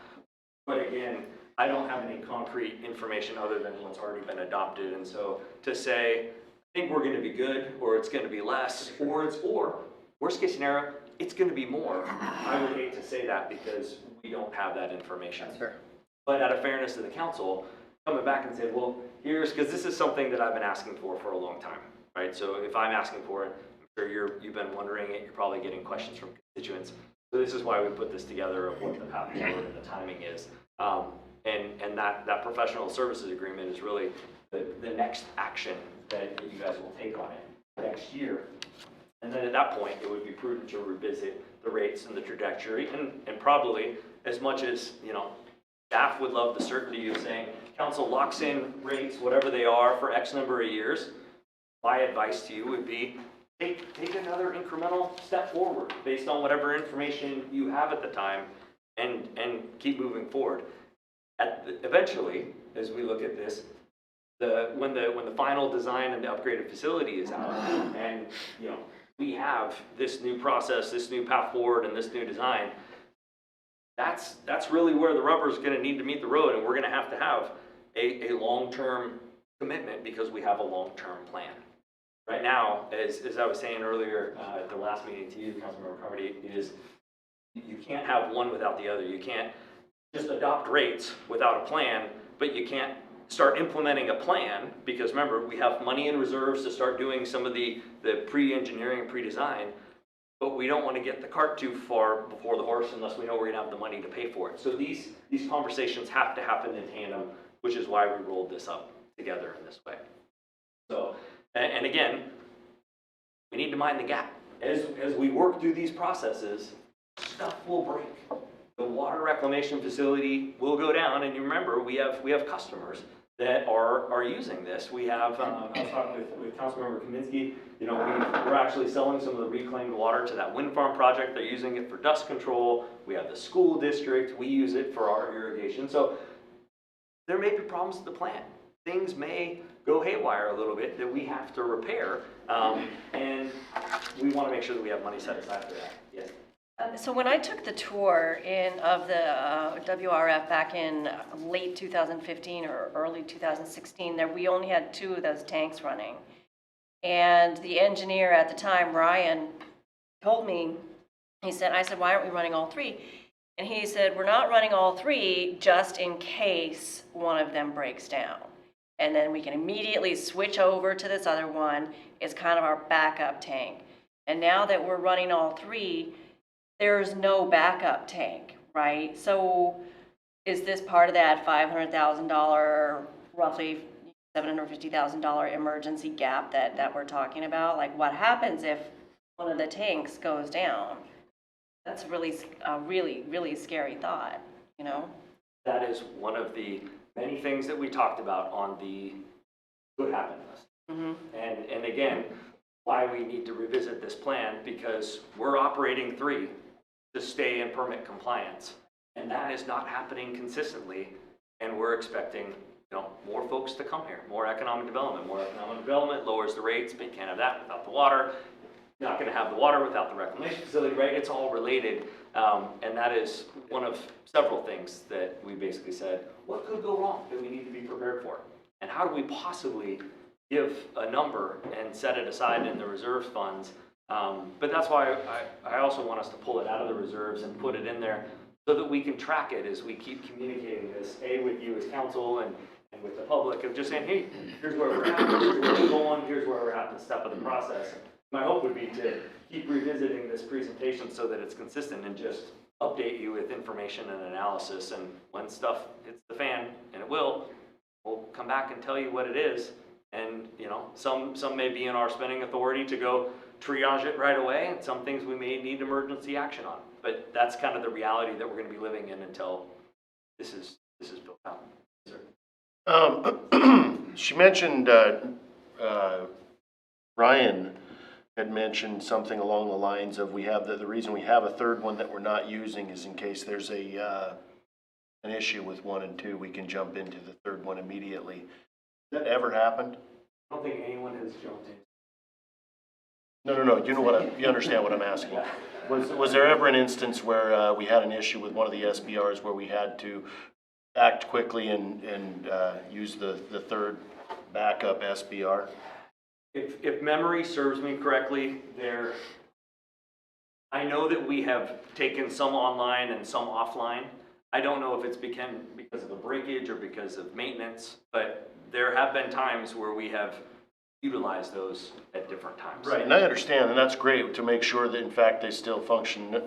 But again, I don't have any concrete information other than what's already been adopted. And so to say, I think we're going to be good, or it's going to be less, or worst case scenario, it's going to be more. I would hate to say that because we don't have that information. Sure. But out of fairness to the council, coming back and saying, well, because this is something that I've been asking for a long time, right? So if I'm asking for it, I'm sure you've been wondering it, you're probably getting questions from constituents. So this is why we put this together of what the path forward and the timing is. And that professional services agreement is really the next action that you guys will take on it next year. And then at that point, it would be prudent to revisit the rates and the trajectory, and probably as much as, staff would love the certainty of saying, council locks in rates, whatever they are, for X number of years. My advice to you would be, take another incremental step forward based on whatever information you have at the time, and keep moving forward. Eventually, as we look at this, when the final design and the upgraded facility is out, and we have this new process, this new path forward, and this new design, that's really where the rubber is going to need to meet the road, and we're going to have a long-term commitment because we have a long-term plan. Right now, as I was saying earlier at the last meeting to you, Councilmember Carmody, is you can't have one without the other. You can't just adopt rates without a plan, but you can't start implementing a plan because remember, we have money in reserves to start doing some of the pre-engineering and pre-design, but we don't want to get the cart too far before the horse unless we know we're going to have the money to pay for it. So these conversations have to happen in tandem, which is why we rolled this up together in this way. So, and again, we need to mind the gap. As we work through these processes, stuff will break. The water reclamation facility will go down, and you remember, we have customers that are using this. We have, I was talking with Councilmember Kaminsky, we're actually selling some of the reclaimed water to that wind farm project. They're using it for dust control. We have the school district. We use it for our irrigation. So there may be problems with the plant. Things may go haywire a little bit that we have to repair, and we want to make sure that we have money set aside for that. Yes. So when I took the tour of the WRF back in late 2015 or early 2016, we only had 2 of those tanks running. And the engineer at the time, Ryan, told me, I said, why aren't we running all 3? And he said, we're not running all 3 just in case one of them breaks down. And then we can immediately switch over to this other one. It's kind of our backup tank. And now that we're running all 3, there's no backup tank, right? So is this part of that $500,000, roughly $750,000 emergency gap that we're talking about? Like what happens if one of the tanks goes down? That's a really scary thought, That is one of the many things that we talked about on the could happen list. Mm-hmm. And again, why we need to revisit this plan, because we're operating 3 to stay in permit compliance, and that is not happening consistently, and we're expecting more folks to come here, more economic development lowers the rates, but you can't have that without the water. not gonna have the water without the reclamation facility, right? It's all related. And that is one of several things that we basically said, what could go wrong that we need to be prepared for? And how do we possibly give a number and set it aside in the reserve funds? But that's why I also want us to pull it out of the reserves and put it in there so that we can track it as we keep communicating this, with you as council and with the public, of just saying, hey, here's where we're at, here's where we're going, here's where we're at in the step of the process. My hope would be to keep revisiting this presentation so that it's consistent and just update you with information and analysis. And when stuff hits the fan, and it will, we'll come back and tell you what it is. And some may be in our spending authority to go triage it right away, and some things we may need emergency action on. But that's kind of the reality that we're going to be living in until this is built out. She mentioned, Ryan had mentioned something along the lines of the reason we have a third one that we're not using is in case there's an issue with 1 and 2, we can jump into the third one immediately. Has that ever happened? I don't think anyone has jumped in. No. You understand what I'm asking. Was there ever an instance where we had an issue with one of the SBRs where we had to act quickly and use the third backup SBR? If memory serves me correctly, I know that we have taken some online and some offline. I don't know if it's because of a breakage or because of maintenance, but there have been times where we have utilized those at different times. Right, and I understand, and that's great to make sure that in fact they still function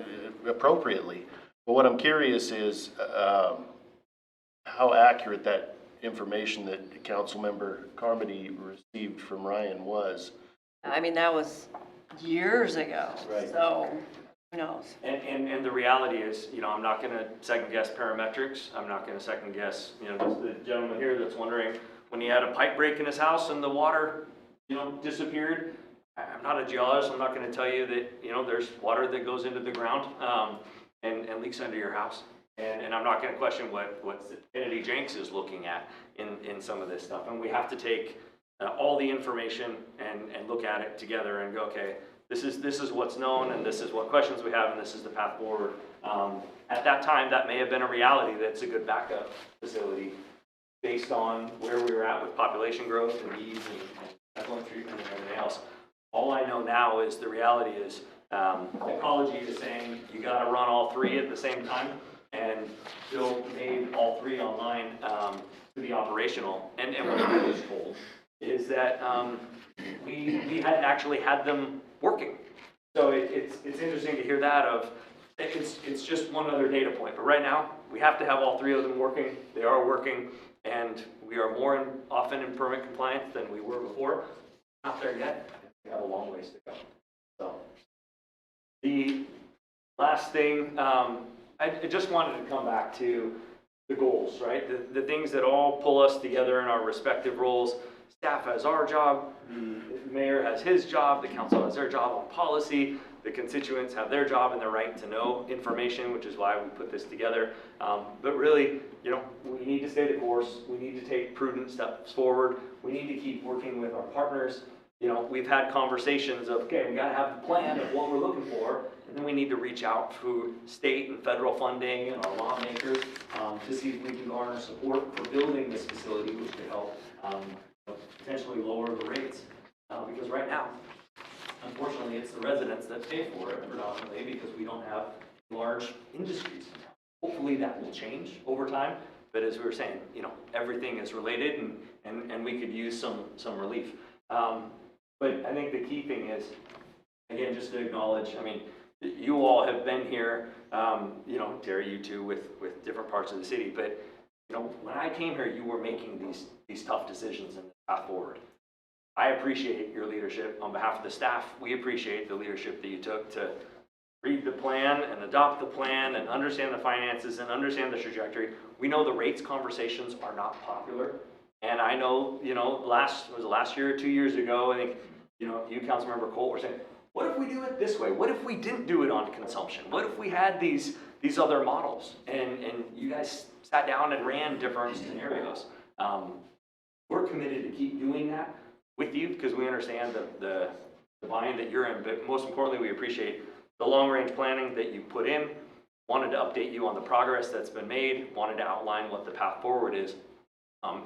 appropriately. But what I'm curious is how accurate that information that Councilmember Carmody received from Ryan was. I mean, that was years ago. Right. So who knows? And the reality is, I'm not going to second guess parametrics. I'm not going to second guess, just the gentleman here that's wondering when he had a pipe break in his house and the water, disappeared. I'm not a geologist. I'm not going to tell you that, there's water that goes into the ground and leaks under your house. And I'm not going to question what Kennedy Jenks is looking at in some of this stuff. And we have to take all the information and look at it together and go, okay, this is what's known, and this is what questions we have, and this is the path forward. At that time, that may have been a reality that's a good backup facility based on where we were at with population growth and needs and effluent treatment and everything else. All I know now is the reality is ecology is saying you got to run all 3 at the same time. And Bill made all 3 online to be operational. And what I was told is that we hadn't actually had them working. So it's interesting to hear that it's just one other data point. But right now, we have to have all 3 of them working. They are working, and we are more often in permit compliance than we were before. Not there yet. We have a long ways to go. So the last thing, I just wanted to come back to the goals, right? The things that all pull us together in our respective roles. Staff has our job, the mayor has his job, the council has their job on policy, the constituents have their job and their right to know information, which is why we put this together. But really, we need to stay the course. We need to take prudent steps forward. We need to keep working with our partners. We've had conversations of, okay, we got to have the plan of what we're looking for, and then we need to reach out to state and federal funding and our lawmakers to see if we can garner support for building this facility, which could help potentially lower the rates. Because right now, unfortunately, it's the residents that pay for it predominantly because we don't have large industries. Hopefully that will change over time. But as we were saying, everything is related and we could use some relief. But I think the key thing is, again, just to acknowledge, you all have been here, Terry, you too, with different parts of the city. But, when I came here, you were making these tough decisions and the path forward. I appreciate your leadership on behalf of the staff. We appreciate the leadership that you took to read the plan and adopt the plan and understand the finances and understand the trajectory. We know the rates conversations are not popular. And I know, last year or 2 years ago, I think, you, Councilmember Colt, were saying, what if we do it this way? What if we didn't do it on consumption? What if we had these other models? And you guys sat down and ran different scenarios. We're committed to keep doing that with you because we understand the the buy-in that you're in, but most importantly, we appreciate the long-range planning that you put in. Wanted to update you on the progress that's been made, wanted to outline what the path forward is,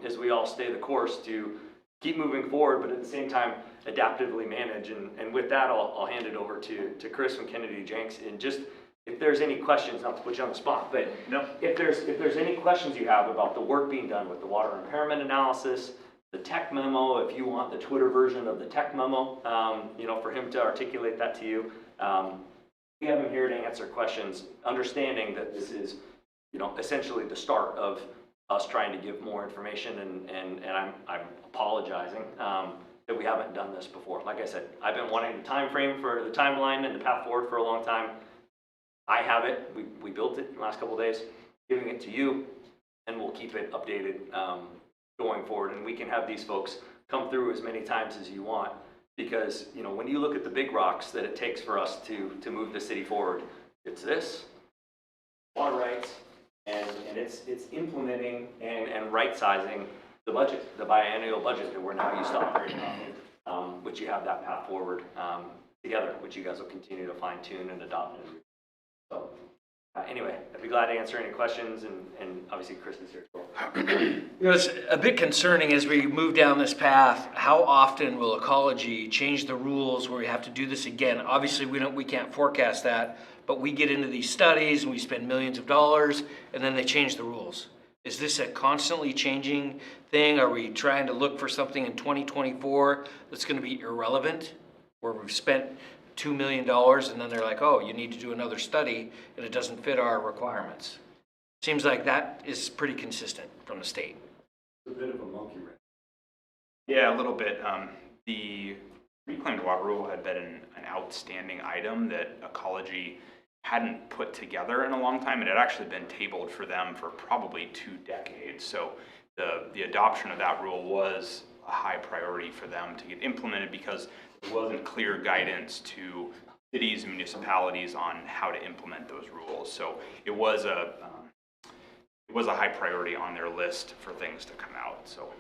as we all stay the course to keep moving forward, but at the same time, adaptively manage. And with that, I'll hand it over to Chris from Kennedy Jenks. And just, if there's any questions, not to put you on the spot, but No. if there's any questions you have about the work being done with the water impairment analysis, the tech memo, if you want the Twitter version of the tech memo, for him to articulate that to you, we have him here to answer questions, understanding that this is, essentially the start of us trying to give more information, and I'm apologizing that we haven't done this before. Like I said, I've been wanting the time frame for the timeline and the path forward for a long time. I have it. We built it in the last couple of days, giving it to you, and we'll keep it updated going forward. And we can have these folks come through as many times as you want, because when you look at the big rocks that it takes for us to move the city forward, it's this, water rights, and it's implementing and right-sizing the budget, the biannual budget that we're now used to operating on, which you have that path forward together, which you guys will continue to fine-tune and adopt. So anyway, I'd be glad to answer any questions, and obviously Chris is here as well. It's a bit concerning as we move down this path. How often will ecology change the rules where we have to do this again? Obviously, we can't forecast that, but we get into these studies and we spend millions of dollars, and then they change the rules. Is this a constantly changing thing? Are we trying to look for something in 2024 that's going to be irrelevant, where we've spent $2 million and then they're like, oh, you need to do another study and it doesn't fit our requirements? Seems like that is pretty consistent from the state. It's a bit of a monkey wrench. Yeah, a little bit. The reclaimed water rule had been an outstanding item that ecology hadn't put together in a long time. It had actually been tabled for them for probably 2 decades. So the adoption of that rule was a high priority for them to get implemented, because there wasn't clear guidance to cities and municipalities on how to implement those rules. So it was a high priority on their list for things to come out. So,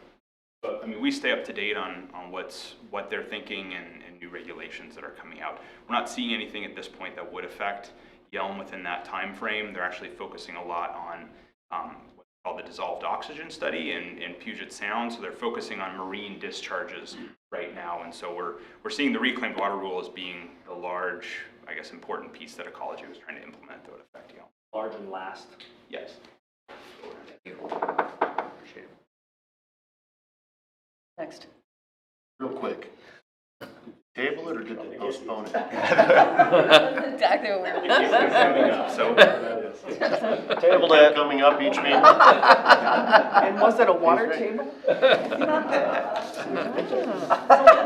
but I mean, we stay up to date on what they're thinking and new regulations that are coming out. We're not seeing anything at this point that would affect Yelm within that time frame. They're actually focusing a lot on what's called the dissolved oxygen study in Puget Sound. So they're focusing on marine discharges right now. And so we're seeing the reclaimed water rule as being the large, I guess, important piece that ecology was trying to implement that would affect Yelm. Large and last. Yes. Appreciate it. Next. Real quick. Table it or did they postpone it? That's exactly what we're doing. So Tabled it. Coming up each meeting. And was it a water table? That's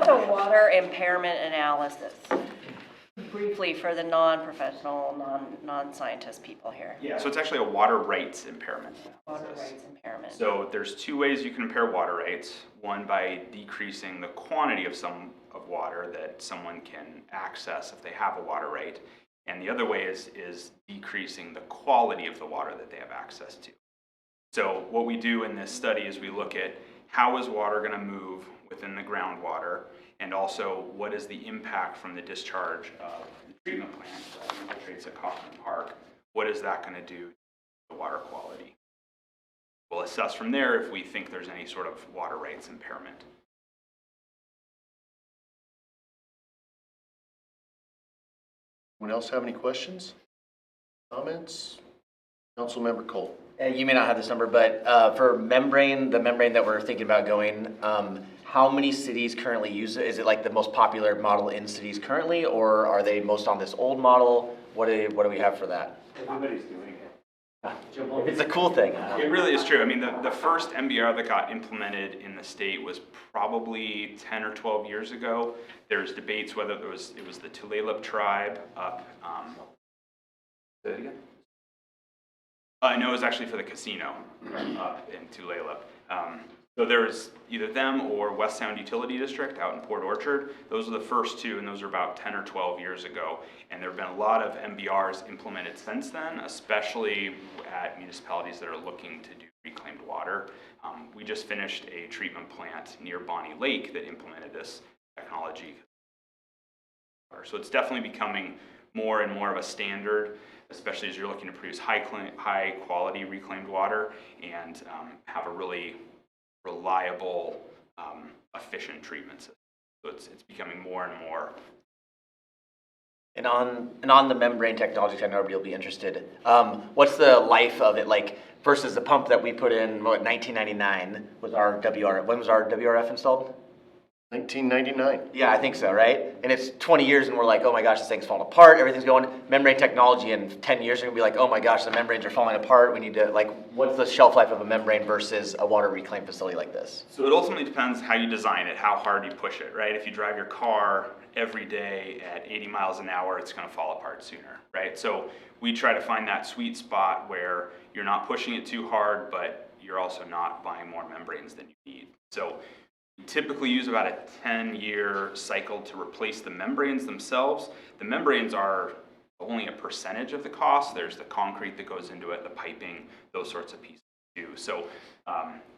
a water impairment analysis. Briefly for the non-professional, non-scientist people here. yeah, so it's actually a water rights impairment. Water rights impairment. So there's 2 ways you can impair water rights. One, by decreasing the quantity of water that someone can access if they have a water right. And the other way is decreasing the quality of the water that they have access to. So what we do in this study is we look at how is water going to move within the groundwater, and also what is the impact from the discharge of the treatment plant that infiltrates at Kaufman Park. What is that going to do to the water quality? We'll assess from there if we think there's any sort of water rights impairment. Anyone else have any questions, comments? Councilmember Cole. You may not have this number, but for the membrane that we're thinking about going, how many cities currently use it? Is it like the most popular model in cities currently, or are they most on this old model? What do we have for that? Everybody's doing it. It's a cool thing. It really is true. I mean, the first MBR that got implemented in the state was probably 10 or 12 years ago. There's debates whether it was the Tulalip tribe up. Say that again? No, it was actually for the casino up in Tulalip. So there was either them or West Sound Utility District out in Port Orchard. Those are the first 2, and those are about 10 or 12 years ago. And there have been a lot of MBRs implemented since then, especially at municipalities that are looking to do reclaimed water. We just finished a treatment plant near Bonnie Lake that implemented this technology. water. So it's definitely becoming more and more of a standard, especially as you're looking to produce high quality reclaimed water and have a really reliable, efficient treatment system. So it's becoming more and more. And on the membrane technology, I know everybody will be interested. What's the life of it like versus the pump that we put in, 1999 was our WRF. When was our WRF installed? 1999. Yeah, I think so, right? And it's 20 years and we're like, oh my gosh, this thing's falling apart, everything's going. Membrane technology in 10 years, you're gonna be like, oh my gosh, the membranes are falling apart. We need to, like, what's the shelf life of a membrane versus a water reclaim facility like this? So it ultimately depends how you design it, how hard you push it, right? If you drive your car every day at 80 miles an hour, it's gonna fall apart sooner, right? So we try to find that sweet spot where you're not pushing it too hard, but you're also not buying more membranes than you need. So we typically use about a 10-year cycle to replace the membranes themselves. The membranes are only a percentage of the cost. There's the concrete that goes into it, the piping, those sorts of pieces too. So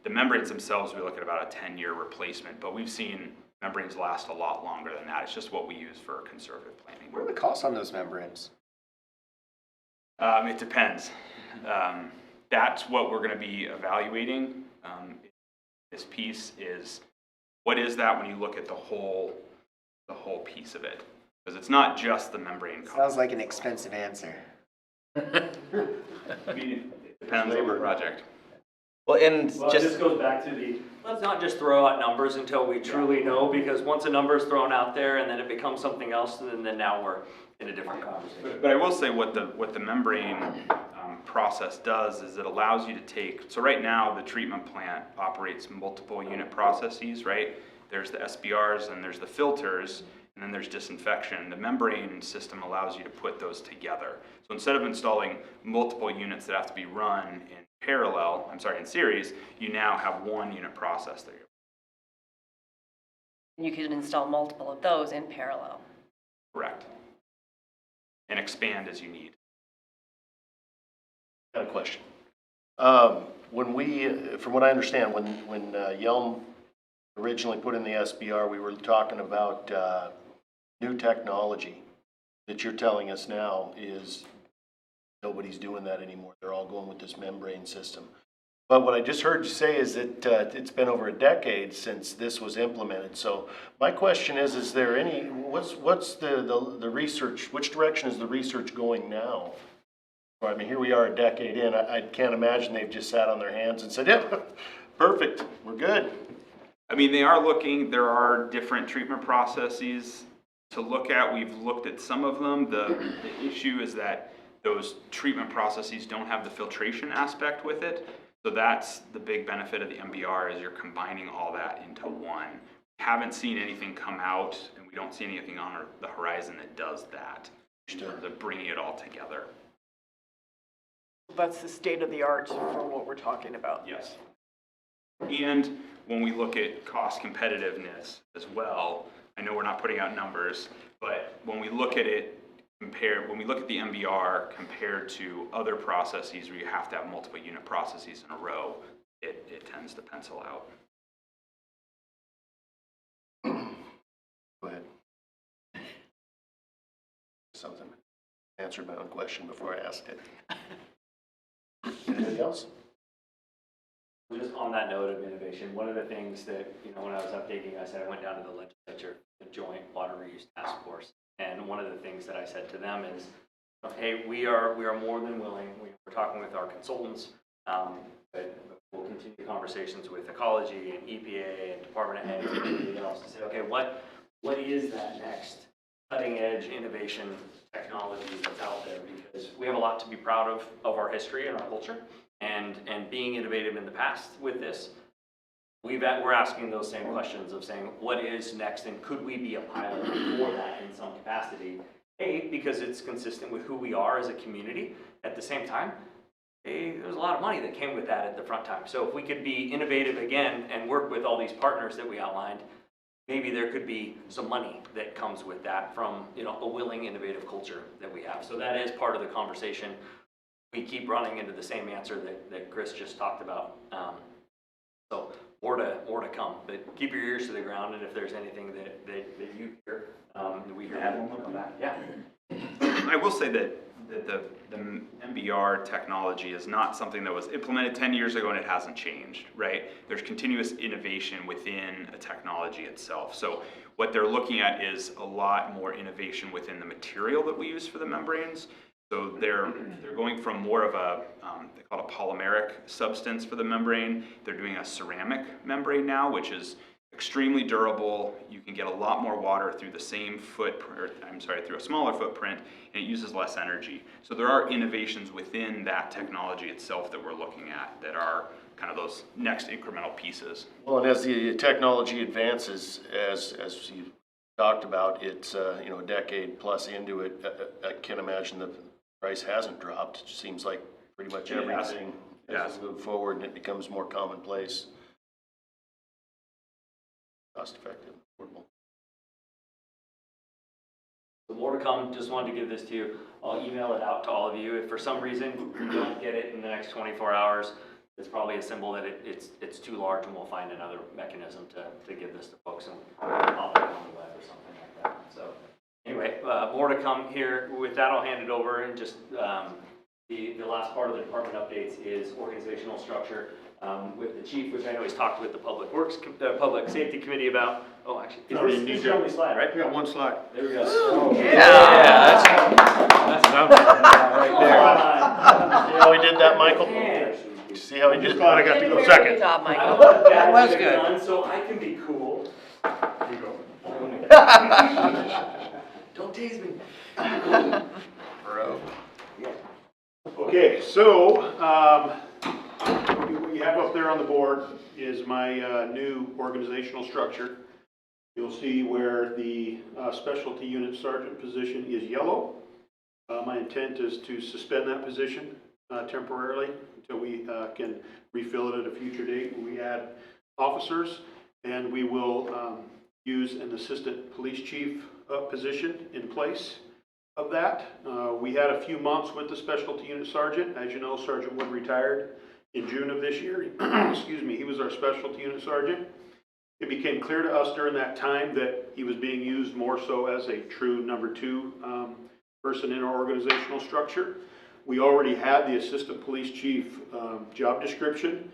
the membranes themselves, we look at about a 10-year replacement, but we've seen membranes last a lot longer than that. It's just what we use for conservative planning. What are the costs on those membranes? It depends. That's what we're going to be evaluating. This piece is, what is that when you look at the whole piece of it? Because it's not just the membrane cost. Sounds like an expensive answer. I mean, it depends on the project. Well, and Well, just this goes back to the, let's not just throw out numbers until we truly know, because once a number is thrown out there and then it becomes something else, then now we're in a different conversation. But I will say what the membrane process does is it allows you to take, so right now the treatment plant operates multiple unit processes, right? There's the SBRs and there's the filters, and then there's disinfection. The membrane system allows you to put those together. So instead of installing multiple units that have to be run in series, you now have one unit process there. You could install multiple of those in parallel. Correct. And expand as you need. Got a question. When we, from what I understand, when Yelm originally put in the SBR, we were talking about new technology that you're telling us now is nobody's doing that anymore. They're all going with this membrane system. But what I just heard you say is that it's been over a decade since this was implemented. So my question is there any, what's the research, which direction is the research going now? I mean, here we are a decade in. I can't imagine they've just sat on their hands and said, yeah, perfect, we're good. I mean, they are looking, there are different treatment processes to look at. We've looked at some of them. The issue is that those treatment processes don't have the filtration aspect with it. So that's the big benefit of the MBR is you're combining all that into one. We haven't seen anything come out, and we don't see anything on the horizon that does that in terms of bringing it all together. That's the state of the art for what we're talking about. Yes. And when we look at cost competitiveness as well, I know we're not putting out numbers, but when we look at it, when we look at the MBR compared to other processes where you have to have multiple unit processes in a row, it tends to pencil out. Go ahead. Something. Answered my own question before I asked it. Anything else? Just on that note of innovation, one of the things that, when I was updating, I said I went down to the legislature, the Joint Water Reuse Task Force. And one of the things that I said to them is, hey, we are more than willing. We're talking with our consultants, but we'll continue conversations with ecology and EPA and Department of Ag and everything else to say, okay, what is that next cutting edge innovation technology that's out there? Because we have a lot to be proud of our history and our culture, and being innovative in the past with this. We're asking those same questions of saying, what is next, and could we be a pilot for that in some capacity? A, because it's consistent with who we are as a community. At the same time, there's a lot of money that came with that at the front time. So if we could be innovative again and work with all these partners that we outlined, maybe there could be some money that comes with that from a willing, innovative culture that we have. So that is part of the conversation. We keep running into the same answer that Chris just talked about. So more more to come, but keep your ears to the ground, and if there's anything that you hear, we hear from that. Yeah. I will say that the MBR technology is not something that was implemented 10 years ago and it hasn't changed, right? There's continuous innovation within a technology itself. So what they're looking at is a lot more innovation within the material that we use for the membranes. So they're going from more of a, they call it a polymeric substance for the membrane. They're doing a ceramic membrane now, which is extremely durable. You can get a lot more water through the same footprint, through a smaller footprint, and it uses less energy. So there are innovations within that technology itself that we're looking at that are kind of those next incremental pieces. Well, and as the technology advances, as you talked about, it's you know, a decade plus into it. I can't imagine the price hasn't dropped. It seems like pretty much everything as we move forward and it becomes more commonplace. Cost effective, affordable. So more to come. Just wanted to give this to you. I'll email it out to all of you. If for some reason you don't get it in the next 24 hours, it's probably a symbol that it's too large, and we'll find another mechanism to give this to folks and pop it on the web or something like that. So anyway, more to come here. With that, I'll hand it over, and just the last part of the department updates is organizational structure. With the chief, which I know he's talked with the Public Safety Committee about. Oh, actually, this is the only slide, right? We got one slide. There we go. Oh, Yeah, that's right there. See how we did that, Michael? See how we did that? I got to go second. Good job, Michael. That was good. So I can be cool. Here you go. Don't tease me. Bro. Okay, so what you have up there on the board is my new organizational structure. You'll see where the specialty unit sergeant position is yellow. My intent is to suspend that position temporarily until we can refill it at a future date when we add officers, and we will use an assistant police chief position in place of that. We had a few months with the specialty unit sergeant. As you know, Sergeant Wood retired in June of this year. Excuse me, he was our specialty unit sergeant. It became clear to us during that time that he was being used more so as a true number two person in our organizational structure. We already had the assistant police chief job description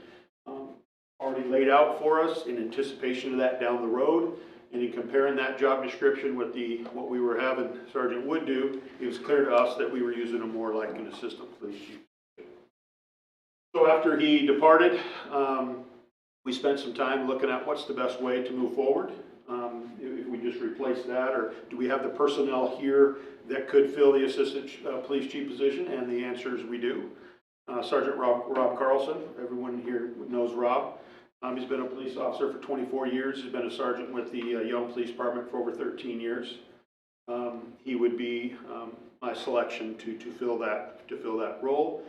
already laid out for us in anticipation of that down the road. And in comparing that job description with what we were having Sergeant Wood do, it was clear to us that we were using him more like an assistant police chief. So after he departed, we spent some time looking at what's the best way to move forward. If we just replace that, or do we have the personnel here that could fill the assistant police chief position? And the answer is we do. Sergeant Rob Carlson, everyone here knows Rob. He's been a police officer for 24 years. He's been a sergeant with the Yelm Police Department for over 13 years. He would be my selection to fill that role.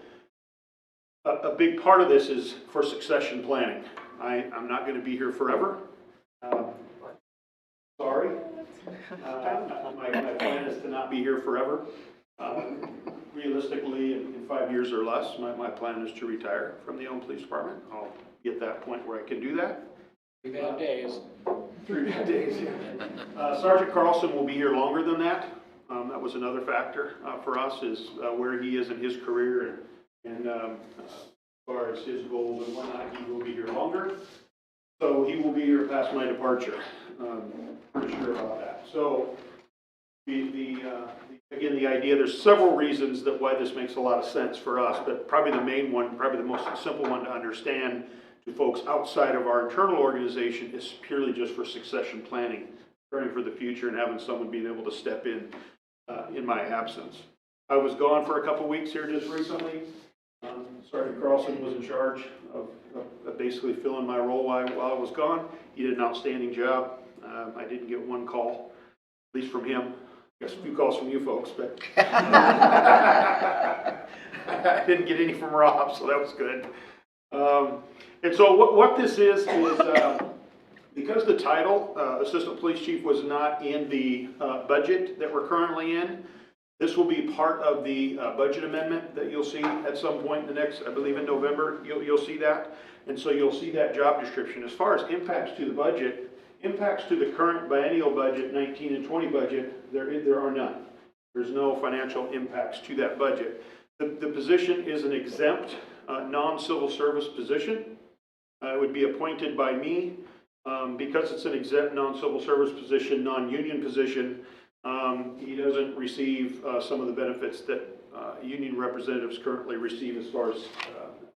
A big part of this is for succession planning. I'm not going to be here forever. Sorry. My plan is to not be here forever. Realistically, in 5 years or less, my plan is to retire from the Yelm Police Department. I'll get that point where I can do that. 3 bad days. 3 bad days, yeah. Sergeant Carlson will be here longer than that. That was another factor for us, is where he is in his career, and as far as his goals and whatnot, he will be here longer. So he will be here past my departure. Pretty sure about that. So again, the idea, there's several reasons that why this makes a lot of sense for us, but probably the main one, probably the most simple one to understand to folks outside of our internal organization, is purely just for succession planning, preparing for the future and having someone being able to step in my absence. I was gone for a couple weeks here just recently. Sergeant Carlson was in charge of basically filling my role while I was gone. He did an outstanding job. I didn't get one call, at least from him. I guess a few calls from you folks, but I didn't get any from Rob, so that was good. And so what this is because the title, Assistant Police Chief, was not in the budget that we're currently in, This will be part of the budget amendment that you'll see at some point in the next, I believe in November, you'll see that. And so you'll see that job description. As far as impacts to the budget, impacts to the current biennial budget, 19 and 20 budget, there are none. There's no financial impacts to that budget. The position is an exempt, non-civil service position. It would be appointed by me. Because it's an exempt non-civil service position, non-union position, he doesn't receive some of the benefits that union representatives currently receive as far as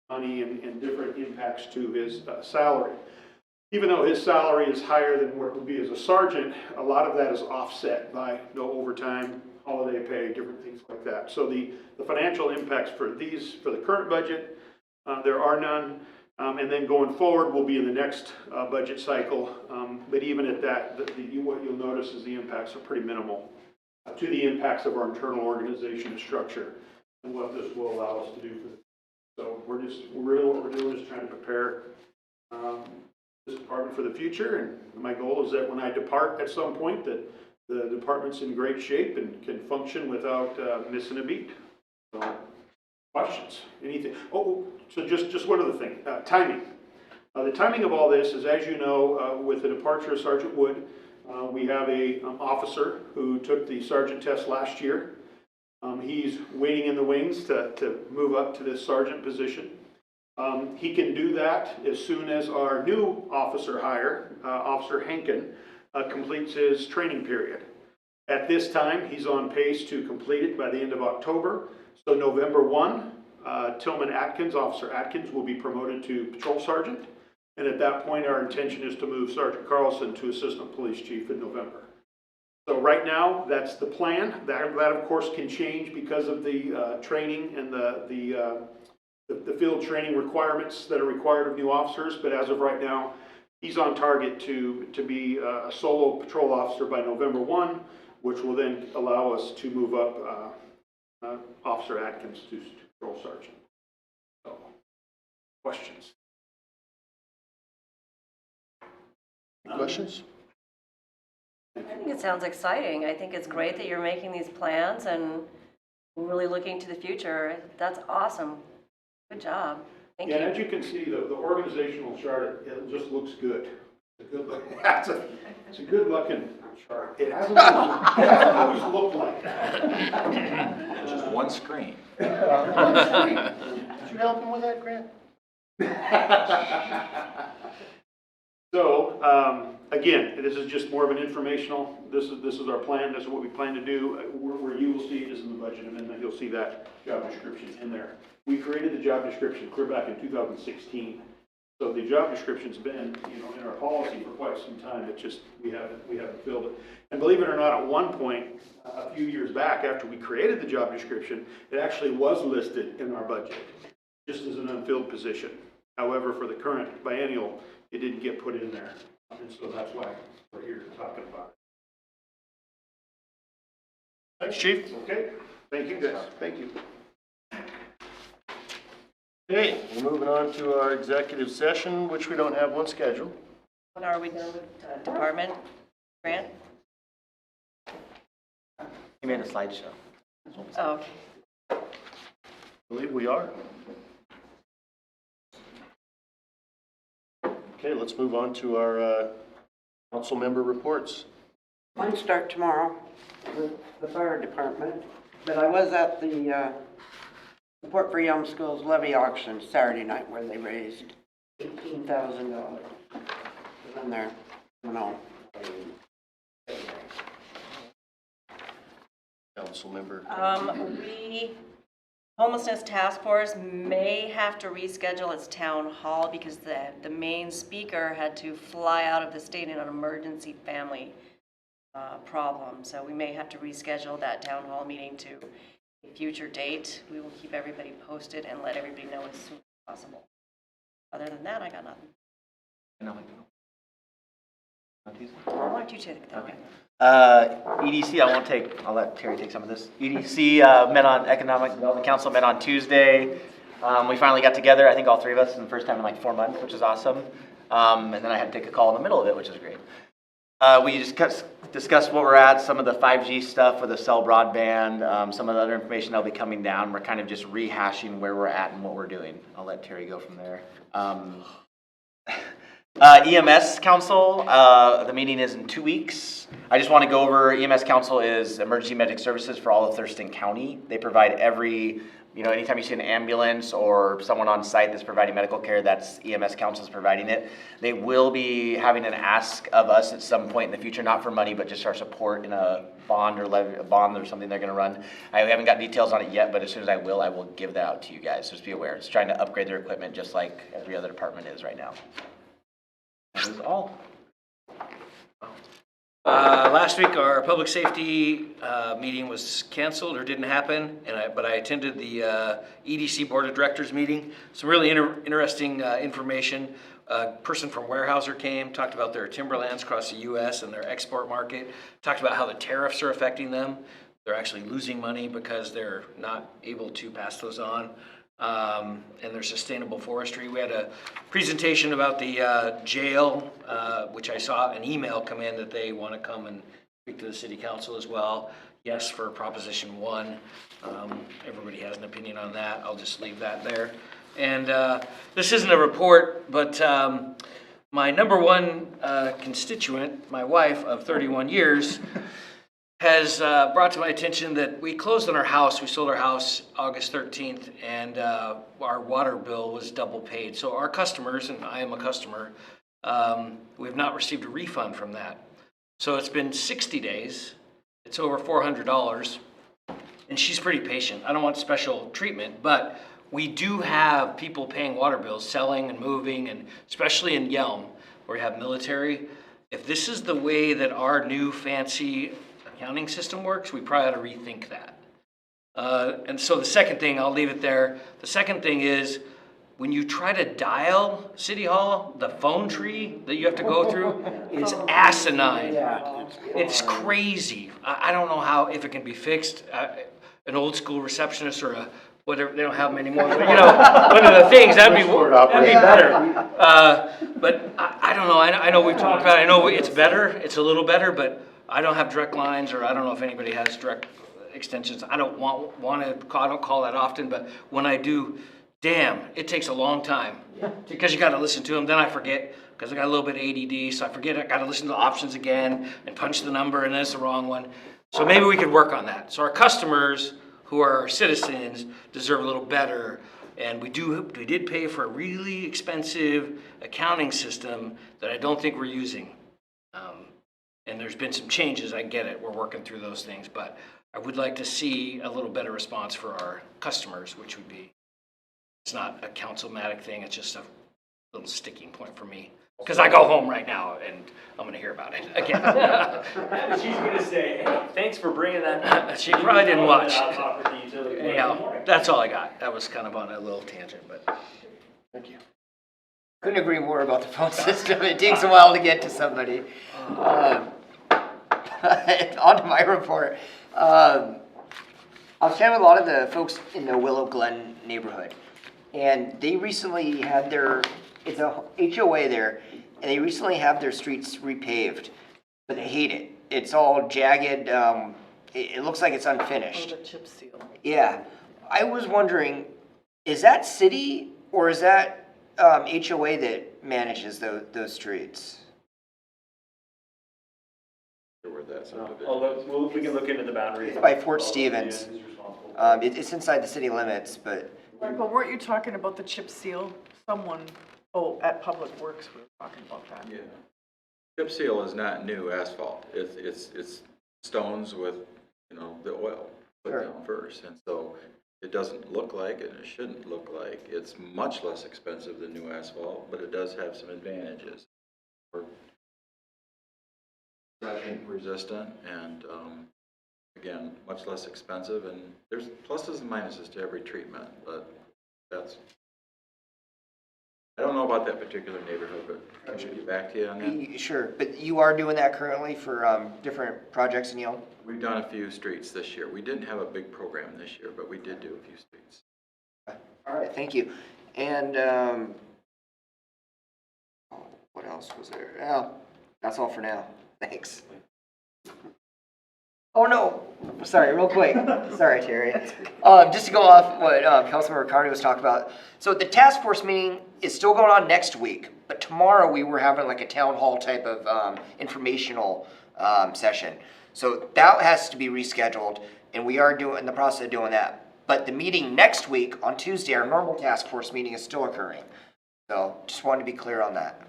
money and different impacts to his salary. Even though his salary is higher than what it would be as a sergeant, a lot of that is offset by no overtime, holiday pay, different things like that. So the financial impacts for the current budget, there are none. And then going forward, we'll be in the next budget cycle. But even at that, what you'll notice is the impacts are pretty minimal to the impacts of our internal organization and structure and what this will allow us to do for so really what we're doing is trying to prepare this department for the future. And my goal is that when I depart at some point, that the department's in great shape and can function without missing a beat. So, questions? Anything? Oh, so just one other thing. Timing. The timing of all this is, as you know, with the departure of Sergeant Wood, we have a officer who took the sergeant test last year. He's waiting in the wings to move up to this sergeant position. He can do that as soon as our new officer hire, Officer Henkin, completes his training period. At this time, he's on pace to complete it by the end of October. So November 1, Tillman Atkins, Officer Atkins, will be promoted to Patrol Sergeant. And at that point, our intention is to move Sergeant Carlson to Assistant Police Chief in November. So right now, that's the plan. That of course can change because of the training and the field training requirements that are required of new officers. But as of right now, he's on target to be a solo patrol officer by November 1, which will then allow us to move up Officer Atkins to Patrol Sergeant. So, questions? Questions? I think it sounds exciting. I think it's great that you're making these plans and really looking to the future. That's awesome. Good job. Thank you. And as you can see, the organizational chart, it just looks good. It's a good look. It's a good looking chart. It hasn't always looked like that. Just one screen. Did you help him with that, Grant? So, again, this is just more of an informational, this is our plan, this is what we plan to do. Where you will see it is in the budget amendment, you'll see that job description in there. We created the job description clear back in 2016. So the job description's been, in our policy for quite some time. It just, we haven't filled it. And believe it or not, at one point, a few years back, after we created the job description, it actually was listed in our budget, just as an unfilled position. However, for the current biennial, it didn't get put in there. And so that's why we're here talking about it. Thanks, Chief. Okay, thank you guys, thank you. Okay, we're moving on to our executive session, which we don't have one scheduled. When are we done with department? Grant? You made a slideshow. Oh, okay. I believe we are. Okay, let's move on to our council member reports. Mine start tomorrow with the fire department, but I was at the Support for Yelm Schools levy auction Saturday night where they raised $18,000. In there, Council member. Homelessness Task Force may have to reschedule its town hall because the main speaker had to fly out of the state in an emergency family problem. So we may have to reschedule that town hall meeting to a future date. We will keep everybody posted and let everybody know as soon as possible. Other than that, I got nothing. Why don't you take it? Okay. EDC, I'll let Terry take some of this. EDC met on Economic Development Council, met on Tuesday. We finally got together, I think all three of us, in the first time in like 4 months, which is awesome. And then I had to take a call in the middle of it, which is great. We discussed what we're at, some of the 5G stuff with the cell broadband, some of the other information that'll be coming down. We're kind of just rehashing where we're at and what we're doing. I'll let Terry go from there. EMS Council, the meeting is in 2 weeks. I just want to go over, EMS Council is emergency medic services for all of Thurston County. They provide anytime you see an ambulance or someone on site that's providing medical care, that's EMS Council is providing it. They will be having an ask of us at some point in the future, not for money, but just our support in a bond or something they're going to run. I haven't got details on it yet, but as soon as I will give that out to you guys. Just be aware. It's trying to upgrade their equipment just like every other department is right now. That is all. Last week, our public safety meeting was canceled or didn't happen, but I attended the EDC Board of Directors meeting. Some really interesting information. A person from Weyerhaeuser came, talked about their timberlands across the U.S. and their export market, talked about how the tariffs are affecting them. They're actually losing money because they're not able to pass those on. And their sustainable forestry. We had a presentation about the jail, which I saw an email come in that they want to come and speak to the city council as well. Yes, for Proposition 1. Everybody has an opinion on that. I'll just leave that there. And this isn't a report, but my number one constituent, my wife of 31 years, has brought to my attention that we closed on our house. We sold our house August 13th, and our water bill was double paid. So our customers, and I am a customer, we have not received a refund from that. So it's been 60 days. It's over $400, and she's pretty patient. I don't want special treatment, but we do have people paying water bills, selling and moving, and especially in Yelm, where we have military. If this is the way that our new fancy accounting system works, we probably ought to rethink that. And so the second thing, I'll leave it there. The second thing is when you try to dial City Hall, the phone tree that you have to go through is asinine. It's crazy. I don't know if it can be fixed. An old school receptionist or a whatever, they don't have them anymore. But one of the things that'd be better. But I don't know. I know we've talked about it. I know it's better. It's a little better, but I don't have direct lines, or I don't know if anybody has direct extensions. I don't I don't call that often, but when I do, damn, it takes a long time because you got to listen to them. Then I forget because I got a little bit of ADD, so I forget. I got to listen to the options again and punch the number, and then it's the wrong one. So maybe we could work on that. So our customers, who are our citizens, deserve a little better. And we did pay for a really expensive accounting system that I don't think we're using. And there's been some changes, I get it, we're working through those things, but I would like to see a little better response for our customers, which would be, it's not a councilmatic thing, it's just a little sticking point for me. Because I go home right now and I'm going to hear about it again. She's going to say, hey, thanks for bringing that up. She probably didn't watch. Anyhow, that's all I got. That was kind of on a little tangent, but thank you. Couldn't agree more about the phone system. It takes a while to get to somebody. On to my report. I was chatting with a lot of the folks in the Willow Glen neighborhood, and they recently had it's a HOA there, and they recently have their streets repaved, but they hate it. It's all jagged. It looks like it's unfinished. Oh, the chip seal. Yeah. I was wondering, is that city or is that HOA that manages those streets? We can look into the boundaries. It's by Fort Stevens. It's inside the city limits, but... But weren't you talking about the chip seal? At Public Works, we were talking about that. Yeah. Chip seal is not new asphalt. It's stones with, the oil put down first. And so it doesn't look like, and it shouldn't look like, it's much less expensive than new asphalt, but it does have some advantages. Resistant and again, much less expensive, and there's pluses and minuses to every treatment, but I don't know about that particular neighborhood, but I should get back to you on that. Sure, but you are doing that currently for different projects in Yelm? We've done a few streets this year. We didn't have a big program this year, but we did do a few streets. All right, thank you. And what else was there? Oh, that's all for now. Thanks. Oh, no, sorry, real quick. Sorry, Terry. Just to go off what Councilmember Carney was talking about. So the task force meeting is still going on next week, but tomorrow we were having like a town hall type of informational session. So that has to be rescheduled, and we are in the process of doing that. But the meeting next week on Tuesday, our normal task force meeting is still occurring. So just wanted to be clear on that.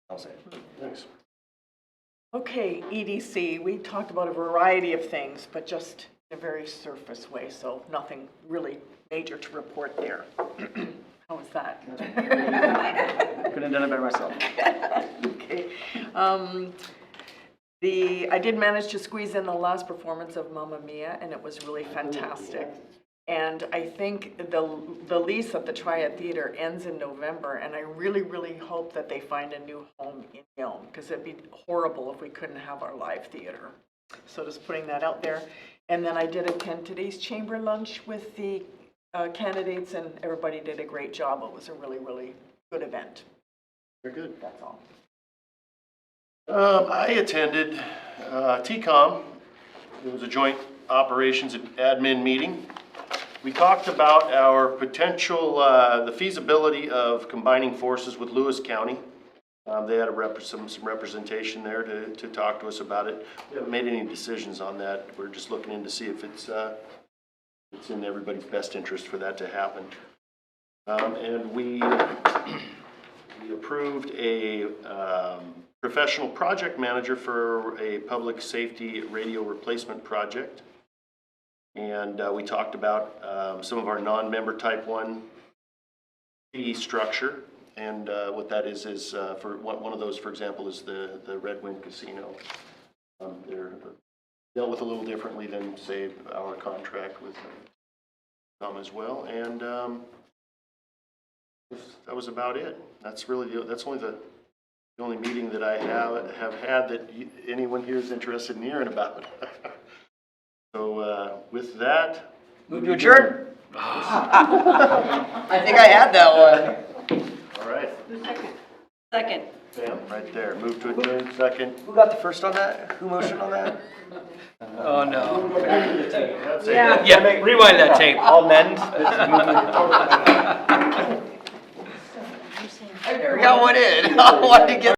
I'll say. Thanks. Okay, EDC, we talked about a variety of things, but just in a very surface way, so nothing really major to report there. How was that? Couldn't have done it better myself. Okay. I did manage to squeeze in the last performance of Mamma Mia, and it was really fantastic. And I think the lease at the Triad Theater ends in November, and I really, really hope that they find a new home in Yelm, because it'd be horrible if we couldn't have our live theater. So just putting that out there. And then I did attend today's chamber lunch with the candidates, and everybody did a great job. It was a really, really good event. Very good. That's all. I attended TCOM. It was a joint operations and admin meeting. We talked about our potential, the feasibility of combining forces with Lewis County. They had some representation there to talk to us about it. We haven't made any decisions on that. We're just looking in to see if it's in everybody's best interest for that to happen. And we approved a professional project manager for a public safety radio replacement project. And we talked about some of our non-member type 1 fee structure. And what that is for one of those, for example, is the Red Wing Casino. They're dealt with a little differently than, say, our contract with them as well. And that was about it. That's really that's only the only meeting that I have had that anyone here is interested in hearing about. So with that, Move to adjourn. I think I had that one. All right. Second. Sam, right there. Move to adjourn, second. Who got the first on that? Who motioned on that? Oh, no. That's it. Yeah, rewind that tape. I'll amend. I never got one in. I wanted to get